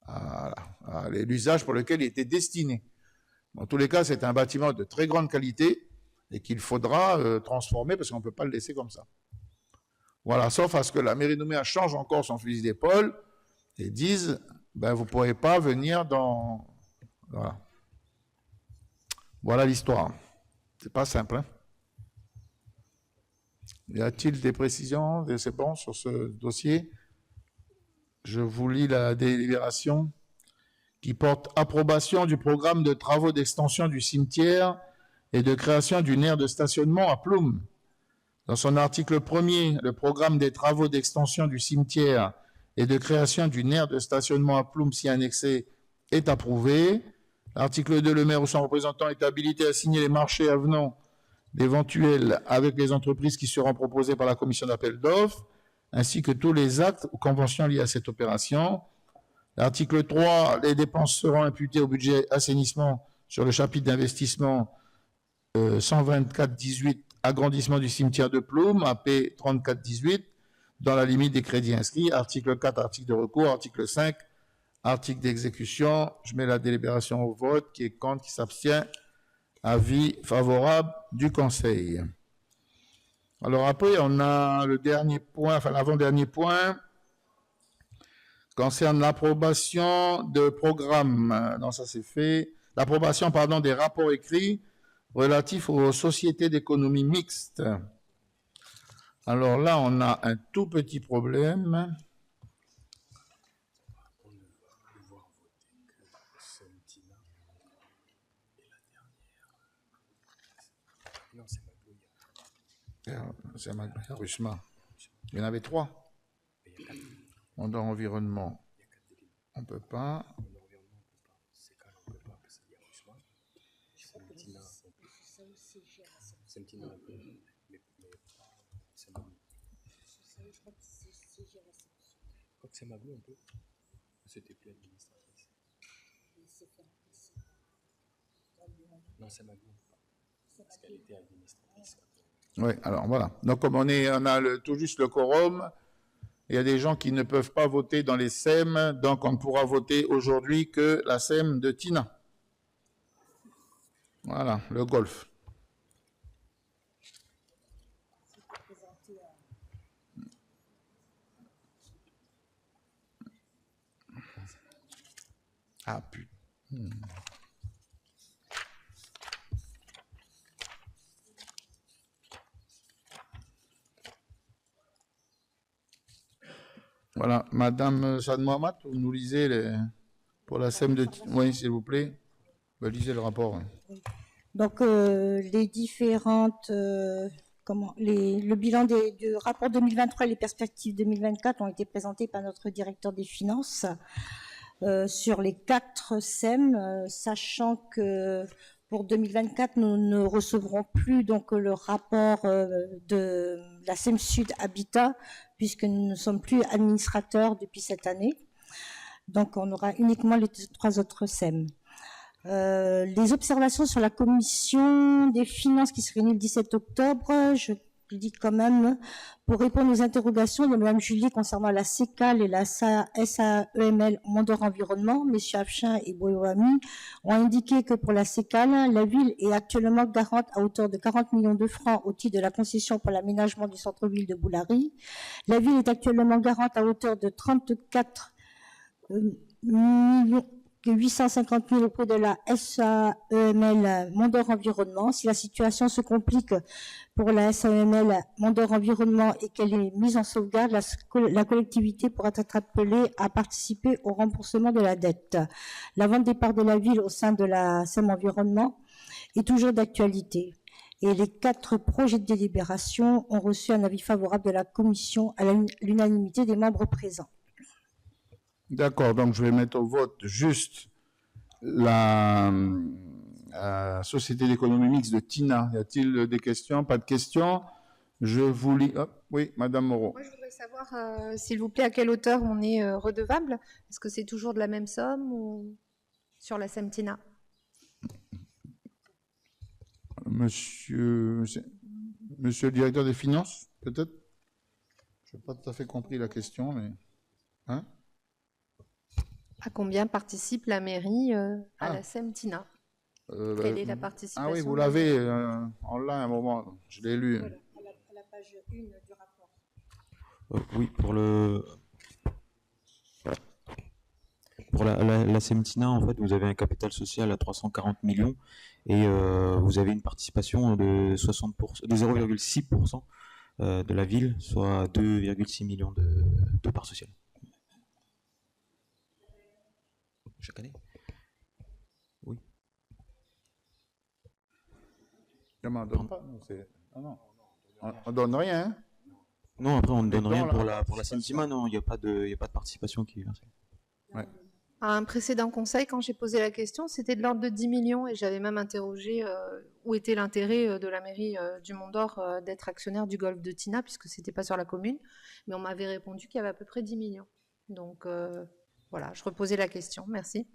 S1: à l'usage pour lequel il était destiné. En tous les cas, c'est un bâtiment de très grande qualité et qu'il faudra transformer parce qu'on ne peut pas le laisser comme ça. Voilà, sauf à ce que la mairie de Nouméa change encore son fusil d'épaule et dise, vous ne pourrez pas venir dans... Voilà. Voilà l'histoire. C'est pas simple. Y a-t-il des précisions? C'est bon sur ce dossier? Je vous lis la délibération qui porte approbation du programme de travaux d'extension du cimetière et de création d'une aire de stationnement à Ploum. Dans son article 1er, le programme des travaux d'extension du cimetière et de création d'une aire de stationnement à Ploum si annexé est approuvé. L'article 2, le maire ou son représentant est habilité à signer les marchés avenants d'éventuels avec les entreprises qui seront proposées par la commission d'appel d'offres, ainsi que tous les actes ou conventions liés à cette opération. L'article 3, les dépenses seront imputées au budget assainissement sur le chapitre d'investissement 124-18, agrandissement du cimetière de Ploum, AP 34-18, dans la limite des crédits inscrits. Article 4, article de recours. Article 5, article d'exécution. Je mets la délibération au vote. Qui est contre, qui s'abstient. Avis favorable du Conseil. Alors après, on a le dernier point, enfin l'avant-dernier point, concerne l'approbation de programmes. Non, ça c'est fait. L'approbation, pardon, des rapports écrits relatifs aux sociétés d'économie mixte. Alors là, on a un tout petit problème. C'est Rusma. Il y en avait 3. On doit environnement. On ne peut pas.
S9: C'est Maglou un peu. C'était plus administratif. Non, c'est Maglou. Parce qu'elle était administratrice.
S1: Oui, alors voilà. Donc comme on a tout juste le quorum, il y a des gens qui ne peuvent pas voter dans les SEM, donc on ne pourra voter aujourd'hui que la SEM de Tina. Voilà, le golf. Ah putain. Voilà, Madame Sad Mohamed, vous nous lisez pour la SEM de... Oui, s'il vous plaît. Lisez le rapport. Oui.
S3: Donc, les différentes, le bilan du rapport 2023 et les perspectives 2024 ont été présentés par notre directeur des finances sur les 4 SEM, sachant que pour 2024, nous ne recevrons plus donc le rapport de la SEM Sud Habitat, puisque nous ne sommes plus administrateurs depuis cette année. Donc, on aura uniquement les 3 autres SEM. Les observations sur la commission des finances qui se réunit le 17 octobre, je le dis quand même, pour répondre aux interrogations de Mme Julier concernant la CECAL et la SAEML Mondor Environnement, M. Afchin et Boyoami ont indiqué que pour la CECAL, la ville est actuellement garante à hauteur de 40 millions de francs au titre de la concession pour l'aménagement du centre-ville de Boulari. La ville est actuellement garante à hauteur de 34 millions 850 000 auprès de la SAEML Mondor Environnement. Si la situation se complique pour la SAEML Mondor Environnement et qu'elle est mise en sauvegarde, la collectivité pourra être appelée à participer au remboursement de la dette. La vente des parts de la ville au sein de la SAEML Environnement est toujours d'actualité. Et les 4 projets de délibération ont reçu un avis favorable de la commission à l'unanimité des membres présents.
S1: D'accord, donc je vais mettre au vote juste la Société d'économie mixte de Tina. Y a-t-il des questions? Pas de questions? Je vous lis. Oh, oui, Madame Moreau.
S2: Moi, je voudrais savoir, s'il vous plaît, à quelle hauteur on est redevable. Est-ce que c'est toujours de la même somme ou sur la SEM Tina?
S1: Monsieur le directeur des finances, peut-être? Je n'ai pas tout à fait compris la question, mais... Hein?
S2: À combien participe la mairie à la SEM Tina? Quelle est la participation?
S1: Ah oui, vous l'avez en là un moment, je l'ai lu.
S3: Voilà, à la page 1 du rapport.
S4: Oui, pour la SEMTINA, en fait, vous avez un capital social à 340 millions et vous avez une participation de 0,6% de la ville, soit 2,6 millions de parts sociales. Chaque année? Oui.
S1: On ne donne pas. Non. On ne donne rien. Hein?
S4: Non, après, on ne donne rien pour la SEMTIMA, non, il n'y a pas de participation qui est versée.
S1: Ouais.
S2: À un précédent conseil, quand j'ai posé la question, c'était de l'ordre de 10 millions et j'avais même interrogé où était l'intérêt de la mairie du Mont-d'Or d'être actionnaire du golfe de Tina, puisque ce n'était pas sur la commune. Mais on m'avait répondu qu'il y avait à peu près 10 millions. Donc... voilà, je reposais la question. Merci.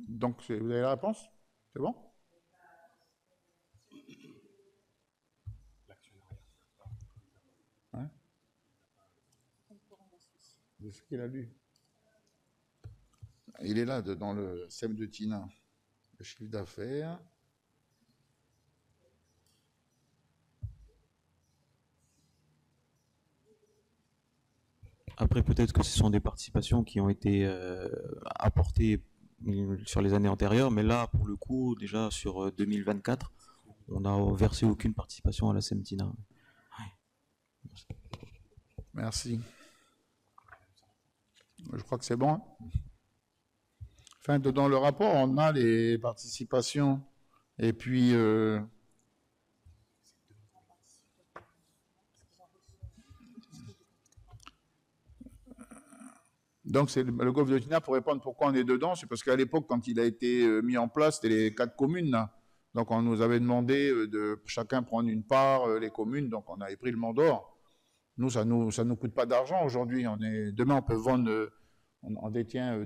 S1: Donc, vous avez la réponse? C'est bon? Hein? C'est ce qu'il a lu. Il est là, dans le SEM de Tina. Le chiffre d'affaires.
S4: Après, peut-être que ce sont des participations qui ont été apportées sur les années antérieures, mais là, pour le coup, déjà sur 2024, on n'a versé aucune participation à la SEMTINA.
S1: Merci. Je crois que c'est bon. Enfin, dans le rapport, on a les participations. Et puis... Donc, c'est le golfe de Tina, pour répondre pourquoi on est dedans, c'est parce qu'à l'époque, quand il a été mis en place, c'était les 4 communes. Là. Donc, on nous avait demandé de chacun prendre une part, les communes, donc on avait pris le Mont-d'Or. Nous, ça nous coûte pas d'argent aujourd'hui. Demain, on peut vendre, on détient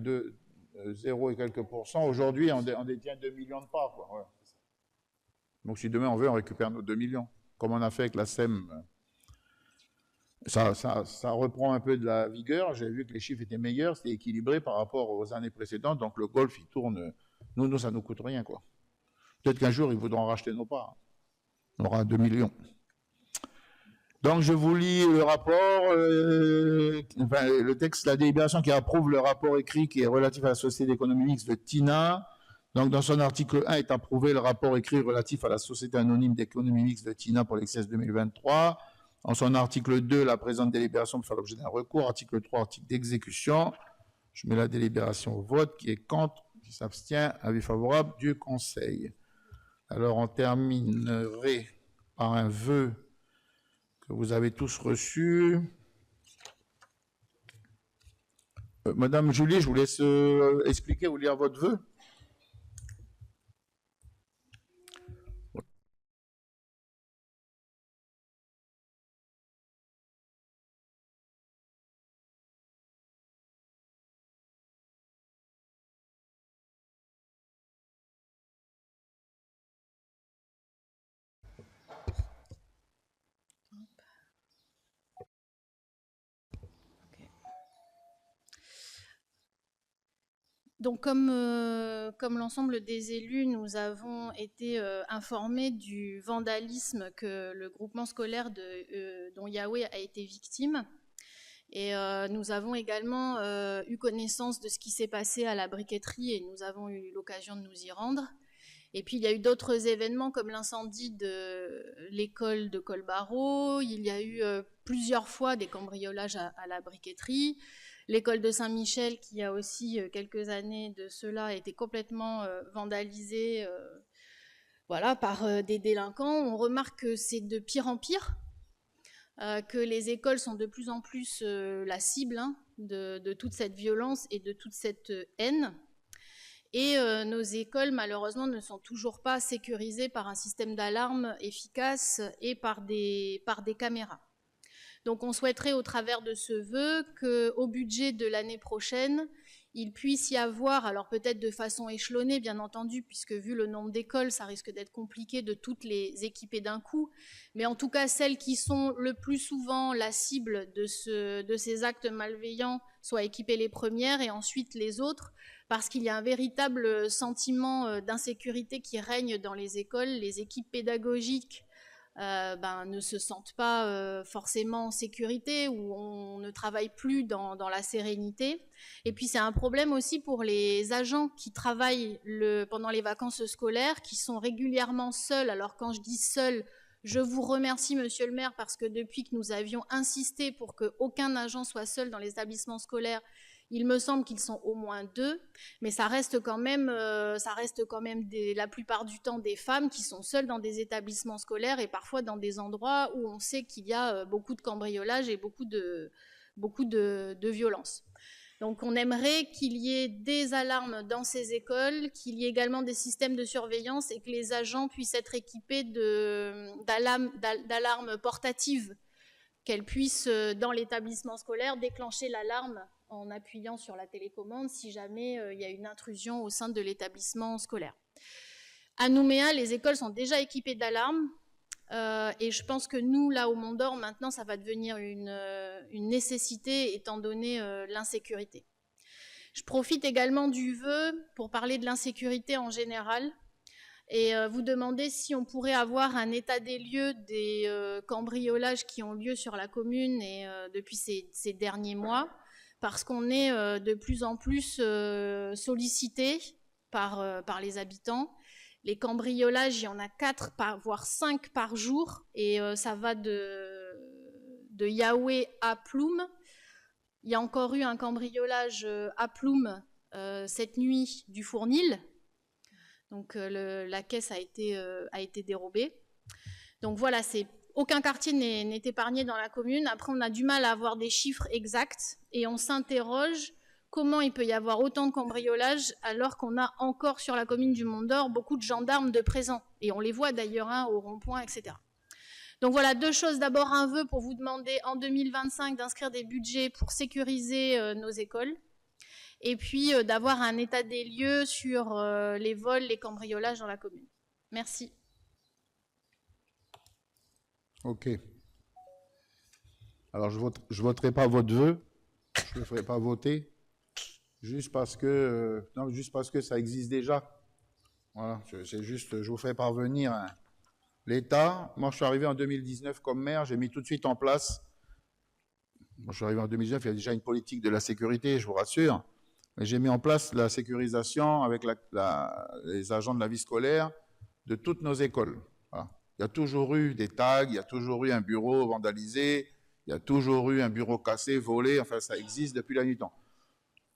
S1: 0 et quelques pourcents. Aujourd'hui, on détient 2 millions de parts. Quoi. Ouais. Donc, si demain on veut, on récupère nos 2 millions, comme on a fait avec la SEM. Ça reprend un peu de la vigueur. J'ai vu que les chiffres étaient meilleurs, c'était équilibré par rapport aux années précédentes. Donc le golf, il tourne. Nous, ça ne nous coûte rien, quoi. Peut-être qu'un jour, ils voudront racheter nos parts. On aura 2 millions. Donc je vous lis le rapport, le texte, la délibération qui approuve le rapport écrit qui est relatif à la Société d'économie mixte de Tina. Donc dans son article 1 est approuvé le rapport écrit relatif à la Société anonyme d'économie mixte de Tina pour l'exercice 2023. En son article 2, la présente délibération peut faire l'objet d'un recours. Article 3, article d'exécution. Je mets la délibération au vote. Qui est contre? Qui s'abstient? Avis favorable du Conseil. Alors, on terminerait par un vœu que vous avez tous reçu. Madame Julie, je vous laisse expliquer ou lire votre vœu.
S5: Donc, comme l'ensemble des élus, nous avons été informés du vandalisme que le groupement scolaire dont Yahweh a été victime. Et nous avons également eu connaissance de ce qui s'est passé à la briqueterie et nous avons eu l'occasion de nous y rendre. Et puis, il y a eu d'autres événements comme l'incendie de l'école de Colbaro. Il y a eu plusieurs fois des cambriolages à la briqueterie. L'école de Saint-Michel, qui a aussi quelques années de cela, a été complètement vandalisée voilà, par des délinquants. On remarque que c'est de pire en pire, que les écoles sont de plus en plus la cible de toute cette violence et de toute cette haine. Et nos écoles, malheureusement, ne sont toujours pas sécurisées par un système d'alarme efficace et par des caméras. Donc on souhaiterait au travers de ce vœu qu'au budget de l'année prochaine, il puisse y avoir, alors peut-être de façon échelonnée bien entendu, puisque vu le nombre d'écoles, ça risque d'être compliqué de toutes les équiper d'un coup, mais en tout cas celles qui sont le plus souvent la cible de ces actes malveillants soient équipées les premières et ensuite les autres, parce qu'il y a un véritable sentiment d'insécurité qui règne dans les écoles. Les équipes pédagogiques ne se sentent pas forcément en sécurité ou on ne travaille plus dans la sérénité. Et puis c'est un problème aussi pour les agents qui travaillent pendant les vacances scolaires, qui sont régulièrement seuls. Alors quand je dis seuls, je vous remercie, monsieur le maire, parce que depuis que nous avions insisté pour qu'aucun agent soit seul dans les établissements scolaires, il me semble qu'ils sont au moins 2, mais ça reste quand même la plupart du temps des femmes qui sont seules dans des établissements scolaires et parfois dans des endroits où on sait qu'il y a beaucoup de cambriolage et beaucoup de violence. Donc on aimerait qu'il y ait des alarmes dans ces écoles, qu'il y ait également des systèmes de surveillance et que les agents puissent être équipés d'alarmes portatives, qu'elles puissent, dans l'établissement scolaire, déclencher l'alarme en appuyant sur la télécommande si jamais il y a une intrusion au sein de l'établissement scolaire. À Nouméa, les écoles sont déjà équipées d'alarmes et je pense que nous, là, au Mont-d'Or, maintenant, ça va devenir une nécessité étant donné l'insécurité. Je profite également du vœu pour parler de l'insécurité en général et vous demander si on pourrait avoir un état des lieux des cambriolages qui ont lieu sur la commune et depuis ces derniers mois, parce qu'on est de plus en plus sollicité par les habitants. Les cambriolages, il y en a 4, voire 5 par jour, et ça va de Yahweh à Ploum. Il y a encore eu un cambriolage à Ploum cette nuit du Fournil. Donc la caisse a été dérobée. Donc voilà, aucun quartier n'est épargné dans la commune. Après, on a du mal à avoir des chiffres exacts et on s'interroge comment il peut y avoir autant de cambriolages alors qu'on a encore sur la commune du Mont-d'Or beaucoup de gendarmes de présents. Et on les voit d'ailleurs au rond-point, etc. Donc voilà, 2 choses. D'abord, un vœu pour vous demander en 2025 d'inscrire des budgets pour sécuriser nos écoles. Et puis d'avoir un état des lieux sur les vols, les cambriolages dans la commune. Merci.
S1: Ok. Alors, je voterai pas votre vœu. Je ne le ferai pas voter. Juste parce que ça existe déjà. Voilà. C'est juste, je vous fais parvenir l'État. Moi, je suis arrivé en 2019 comme maire. J'ai mis tout de suite en place. Moi, je suis arrivé en 2019. Il y a déjà une politique de la sécurité, je vous rassure. Mais j'ai mis en place la sécurisation avec les agents de la vie scolaire de toutes nos écoles. Voilà. Il y a toujours eu des tags, il y a toujours eu un bureau vandalisé, il y a toujours eu un bureau cassé, volé, enfin ça existe depuis la nuit temps.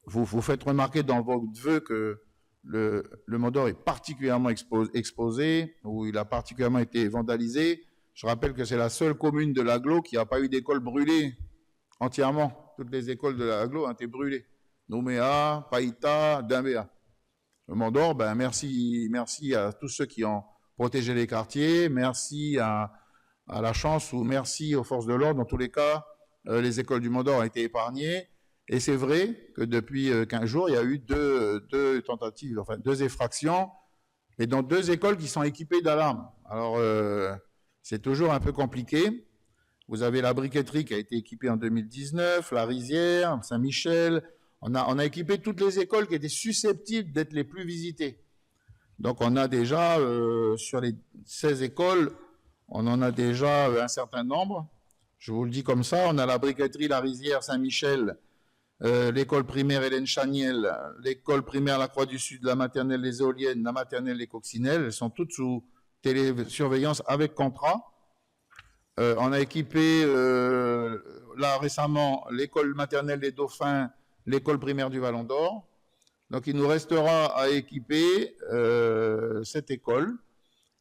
S1: vous faites remarquer dans votre vœu que le Mont-d'Or est particulièrement exposé, où il a particulièrement été vandalisé. Je rappelle que c'est la seule commune de l'Agglo qui n'a pas eu d'école brûlée entièrement. Toutes les écoles de l'Agglo ont été brûlées. Nouméa, Païta, Dambéa. Le Mont-d'Or, ben merci à tous ceux qui ont protégé les quartiers, merci à la chance ou merci aux forces de l'ordre. Dans tous les cas, les écoles du Mont-d'Or ont été épargnées. Et c'est vrai que depuis 15 jours, il y a eu deux tentatives, enfin 2 effractions, et dans 2 écoles qui sont équipées d'alarmes. Alors, c'est toujours un peu compliqué. Vous avez la briqueterie qui a été équipée en 2019, la Rizière, Saint-Michel. On a équipé toutes les écoles qui étaient susceptibles d'être les plus visitées. Donc, on a déjà, sur les 16 écoles, on en a déjà un certain nombre. Je vous le dis comme ça, on a la briqueterie, la Rizière, Saint-Michel, l'école primaire Hélène Chaniel, l'école primaire La Croix du Sud, la maternelle Les Éoliennes, la maternelle Les Coccinelles. Elles sont toutes sous télésurveillance avec contrat. On a équipé là récemment l'école maternelle des Dauphins, l'école primaire du Vallon d'Or. Donc il nous restera à équiper cette école,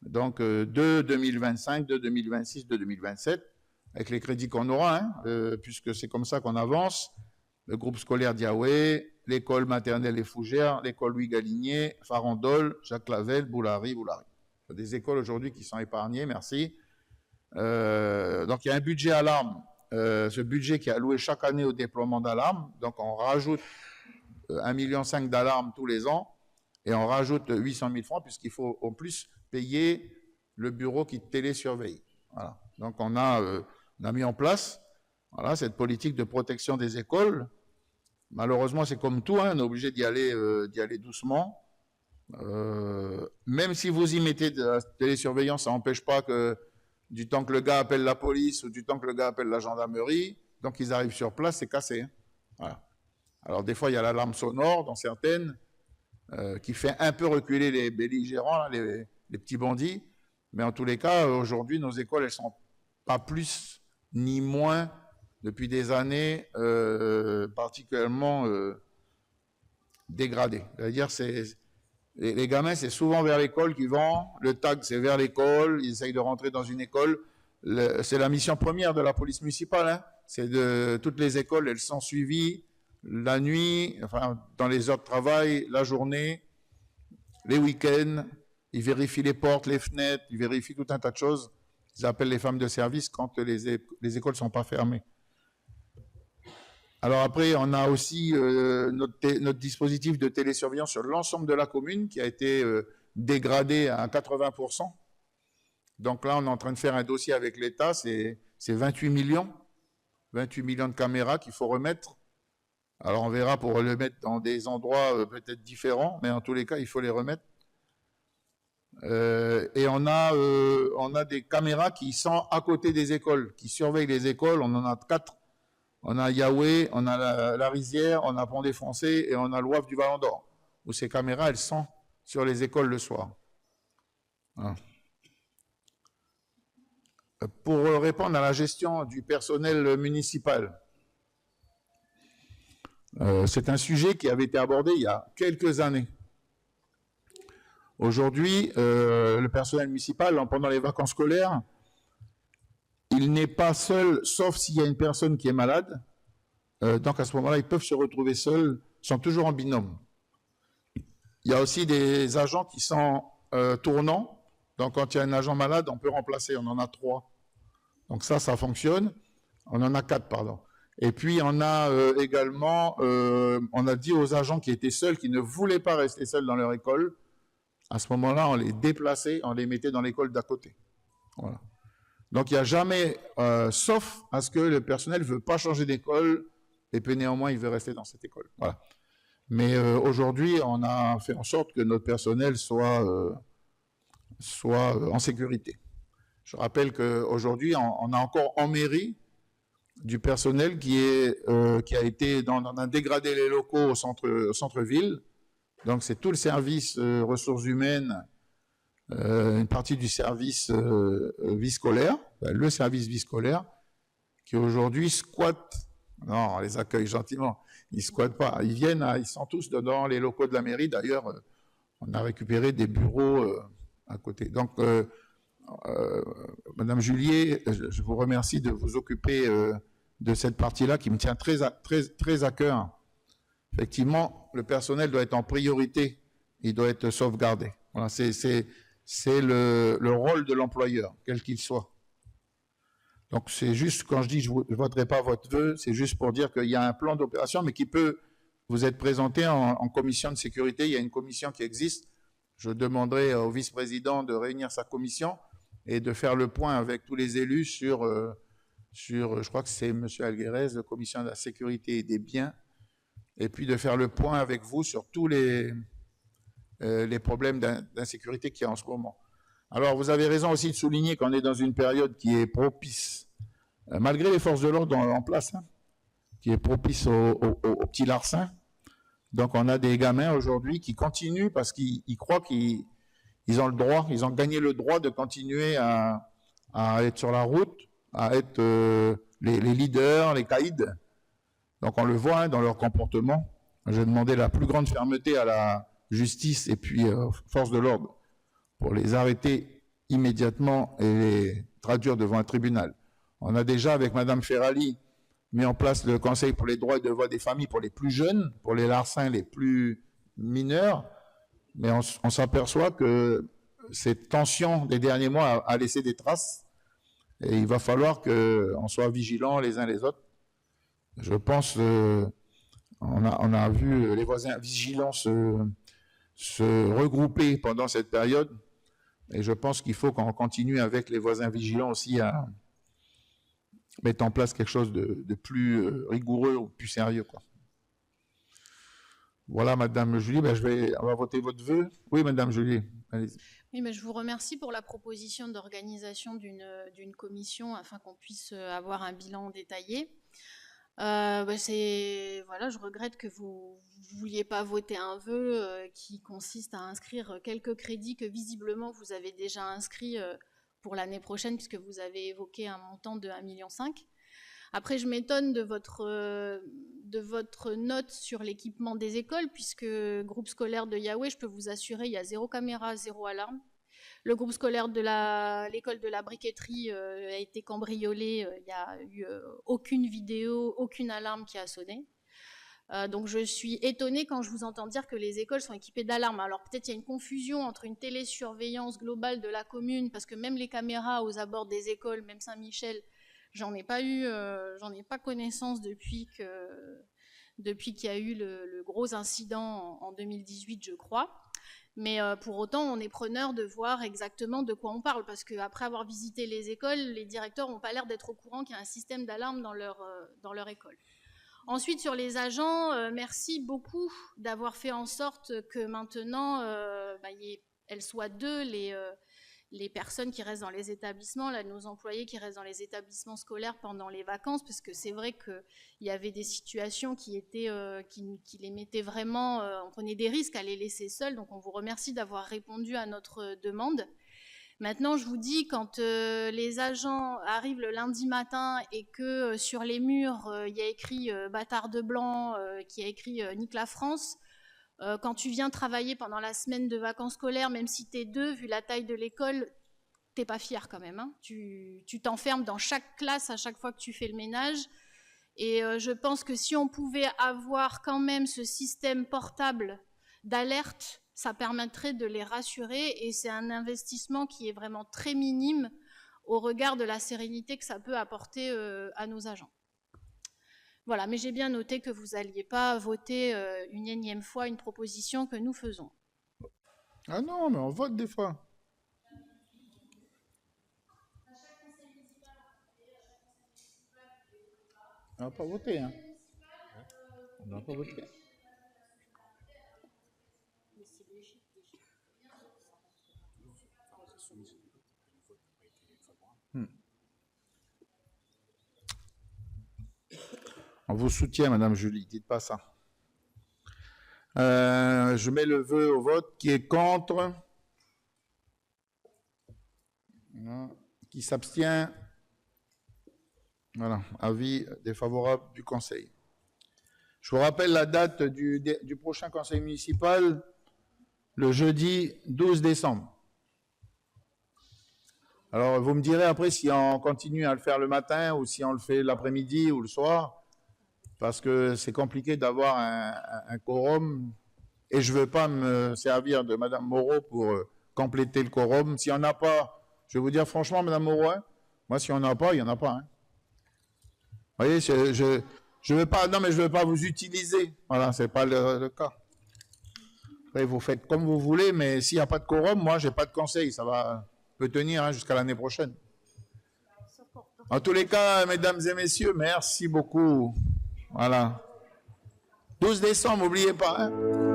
S1: donc de 2025, de 2026, de 2027, avec les crédits qu'on aura, hein, puisque c'est comme ça qu'on avance. Le groupe scolaire d'Yahweh, l'école maternelle Les Fougères, l'école Louis Galigné, Farandole, Jacques Lavelle, Boulary. Des écoles aujourd'hui qui sont épargnées, merci. Donc il y a un budget alarme, ce budget qui est alloué chaque année au déploiement d'alarmes. Donc on rajoute 1,5 million d'alarmes tous les ans et on rajoute 800 000 francs puisqu'il faut en plus payer le bureau qui télésurveille. Voilà. Donc on a mis en place cette politique de protection des écoles. Malheureusement, c'est comme tout, hein, on est obligé d'y aller doucement. Même si vous y mettez de la télésurveillance, ça n'empêche pas que du temps que le gars appelle la police ou du temps que le gars appelle la gendarmerie, donc ils arrivent sur place, c'est cassé. Hein. Voilà. Alors des fois, il y a l'alarme sonore dans certaines qui fait un peu reculer les belligérants, là, les petits bandits. Mais en tous les cas, aujourd'hui, nos écoles, elles ne sont pas plus ni moins depuis des années particulièrement dégradées. C'est-à-dire, les gamins, c'est souvent vers l'école qu'ils vont. Le tag, c'est vers l'école. Ils essayent de rentrer dans une école. C'est la mission première de la police municipale. Hein. C'est toutes les écoles, elles sont suivies la nuit, enfin, dans les heures de travail, la journée, les week-ends. Ils vérifient les portes, les fenêtres. Ils vérifient tout un tas de choses. Ils appellent les femmes de service quand les écoles ne sont pas fermées. Alors après, on a aussi notre dispositif de télésurveillance sur l'ensemble de la commune qui a été dégradé à 80%. Donc là, on est en train de faire un dossier avec l'État, c'est 28 millions de caméras qu'il faut remettre. Alors on verra pour le mettre dans des endroits peut-être différents, mais en tous les cas, il faut les remettre. Et on a des caméras qui sont à côté des écoles, qui surveillent les écoles. On en a 4. On a Yahweh, on a la Rizière, on a Pont des Français et on a l'Ouave du Vallon d'Or, où ces caméras, elles sont sur les écoles le soir. Hein. Pour répondre à la gestion du personnel municipal, c'est un sujet qui avait été abordé il y a quelques années. Aujourd'hui, le personnel municipal, pendant les vacances scolaires, il n'est pas seul, sauf s'il y a une personne qui est malade. Donc à ce moment-là, ils peuvent se retrouver seuls, ils sont toujours en binôme. Il y a aussi des agents qui sont tournants. Donc quand il y a un agent malade, on peut remplacer, on en a 3. Donc ça fonctionne. On en a 4, pardon. Et puis on a également, on a dit aux agents qui étaient seuls, qui ne voulaient pas rester seuls dans leur école, à ce moment-là, on les déplaçait, on les mettait dans l'école d'à côté. Voilà. Donc, il n'y a jamais, sauf à ce que le personnel ne veut pas changer d'école, et puis néanmoins, il veut rester dans cette école. Voilà. Mais aujourd'hui, on a fait en sorte que notre personnel soit en sécurité. Je rappelle qu'aujourd'hui, on a encore en mairie du personnel qui a été, on a dégradé les locaux au centre-ville. Donc, c'est tout le service ressources humaines, une partie du service vie scolaire, le service vie scolaire, qui aujourd'hui squatte Non, on les accueille gentiment. Ils ne squattent pas. Ils viennent, ils sont tous dans les locaux de la mairie. D'ailleurs, on a récupéré des bureaux à côté. Donc, Madame Julier, je vous remercie de vous occuper de cette partie-là qui me tient très à cœur. Effectivement, le personnel doit être en priorité. Il doit être sauvegardé. Voilà, c'est le rôle de l'employeur, quel qu'il soit. Donc, c'est juste, quand je dis je ne voterai pas votre vœu, c'est juste pour dire qu'il y a un plan d'opération, mais qui peut vous être présenté en commission de sécurité. Il y a une commission qui existe. Je demanderai au vice-président de réunir sa commission et de faire le point avec tous les élus sur je crois que c'est M. Alguerez, la commission de la sécurité et des biens, et puis de faire le point avec vous sur tous les problèmes d'insécurité qu'il y a en ce moment. Alors, vous avez raison aussi de souligner qu'on est dans une période qui est propice, malgré les forces de l'ordre en place, hein, qui est propice aux petits larcins. Donc, on a des gamins aujourd'hui qui continuent parce qu'ils croient qu'ils ont le droit, ils ont gagné le droit de continuer à être sur la route, à être les leaders, les caïds. Donc, on le voit hein, dans leur comportement. J'ai demandé la plus grande fermeté à la justice et puis forces de l'ordre pour les arrêter immédiatement et les traduire devant un tribunal. On a déjà, avec Madame Ferrali, mis en place le Conseil pour les droits et devoirs des familles pour les plus jeunes, pour les larcins les plus mineurs, mais on s'aperçoit que cette tension des derniers mois a laissé des traces et il va falloir qu'on soit vigilants les uns les autres. Je pense, on a vu les voisins vigilants se regrouper pendant cette période. Et je pense qu'il faut qu'on continue avec les voisins vigilants aussi à mettre en place quelque chose de plus rigoureux ou plus sérieux, quoi. Voilà, Madame Julie, on va voter votre vœu. Oui, Madame Julie, allez-y.
S5: Oui, mais je vous remercie pour la proposition d'organisation d'une commission afin qu'on puisse avoir un bilan détaillé. Voilà, je regrette que vous ne vouliez pas voter un vœu qui consiste à inscrire quelques crédits que visiblement vous avez déjà inscrits pour l'année prochaine puisque vous avez évoqué un montant de 1,5 million. Après, je m'étonne de votre note sur l'équipement des écoles puisque groupe scolaire de Yahweh, je peux vous assurer, il y a 0 caméra, 0 alarme. Le groupe scolaire de l'école de la briqueterie a été cambriolé. Il n'y a eu aucune vidéo, aucune alarme qui a sonné. Donc je suis étonnée quand je vous entends dire que les écoles sont équipées d'alarmes. Alors peut-être il y a une confusion entre une télésurveillance globale de la commune, parce que même les caméras aux abords des écoles, même Saint-Michel, j'en ai pas connaissance depuis qu'il y a eu le gros incident en 2018, je crois. Mais pour autant, on est preneur de voir exactement de quoi on parle, parce qu'après avoir visité les écoles, les directeurs n'ont pas l'air d'être au courant qu'il y a un système d'alarme dans leur école. Ensuite, sur les agents, merci beaucoup d'avoir fait en sorte que maintenant, elles soient deux, les personnes qui restent dans les établissements, là, nos employés qui restent dans les établissements scolaires pendant les vacances, parce que c'est vrai qu'il y avait des situations qui les mettaient vraiment, on prenait des risques à les laisser seuls, donc on vous remercie d'avoir répondu à notre demande. Maintenant, je vous dis, quand les agents arrivent le lundi matin et que sur les murs, il y a écrit « bâtard de blanc », qui a écrit « nique la France », quand tu viens travailler pendant la semaine de vacances scolaires, même si t'es deux, vu la taille de l'école, t'es pas fier quand même. Hein. Tu t'enfermes dans chaque classe à chaque fois que tu fais le ménage. Et je pense que si on pouvait avoir quand même ce système portable d'alerte, ça permettrait de les rassurer. Et c'est un investissement qui est vraiment très minime au regard de la sérénité que ça peut apporter à nos agents. Voilà, mais j'ai bien noté que vous n'alliez pas voter une énième fois une proposition que nous faisons.
S1: Ah non, mais on vote des fois. On n'a pas voté, hein. On n'a pas voté. On vous soutient, Madame Julie, dites pas ça. Je mets le vœu au vote. Qui est contre? Non. Qui s'abstient? Voilà, avis défavorable du conseil. Je vous rappelle la date du prochain conseil municipal, le jeudi 12 décembre. Alors, vous me direz après si on continue à le faire le matin ou si on le fait l'après-midi ou le soir, parce que c'est compliqué d'avoir un quorum et je ne veux pas me servir de Mme Moreau pour compléter le quorum. Si on n'a pas, je vais vous dire franchement, Mme Moreau, hein, moi, si on n'a pas, il n'y en a pas. Hein. Vous voyez, je veux pas, non, mais je veux pas vous utiliser. Voilà, c'est pas le cas. Après, vous faites comme vous voulez, mais s'il n'y a pas de quorum, moi, j'ai pas de conseil. Ça peut tenir hein, jusqu'à l'année prochaine. En tous les cas, mesdames et messieurs, merci beaucoup. Voilà. 12 décembre, n'oubliez pas. Hein.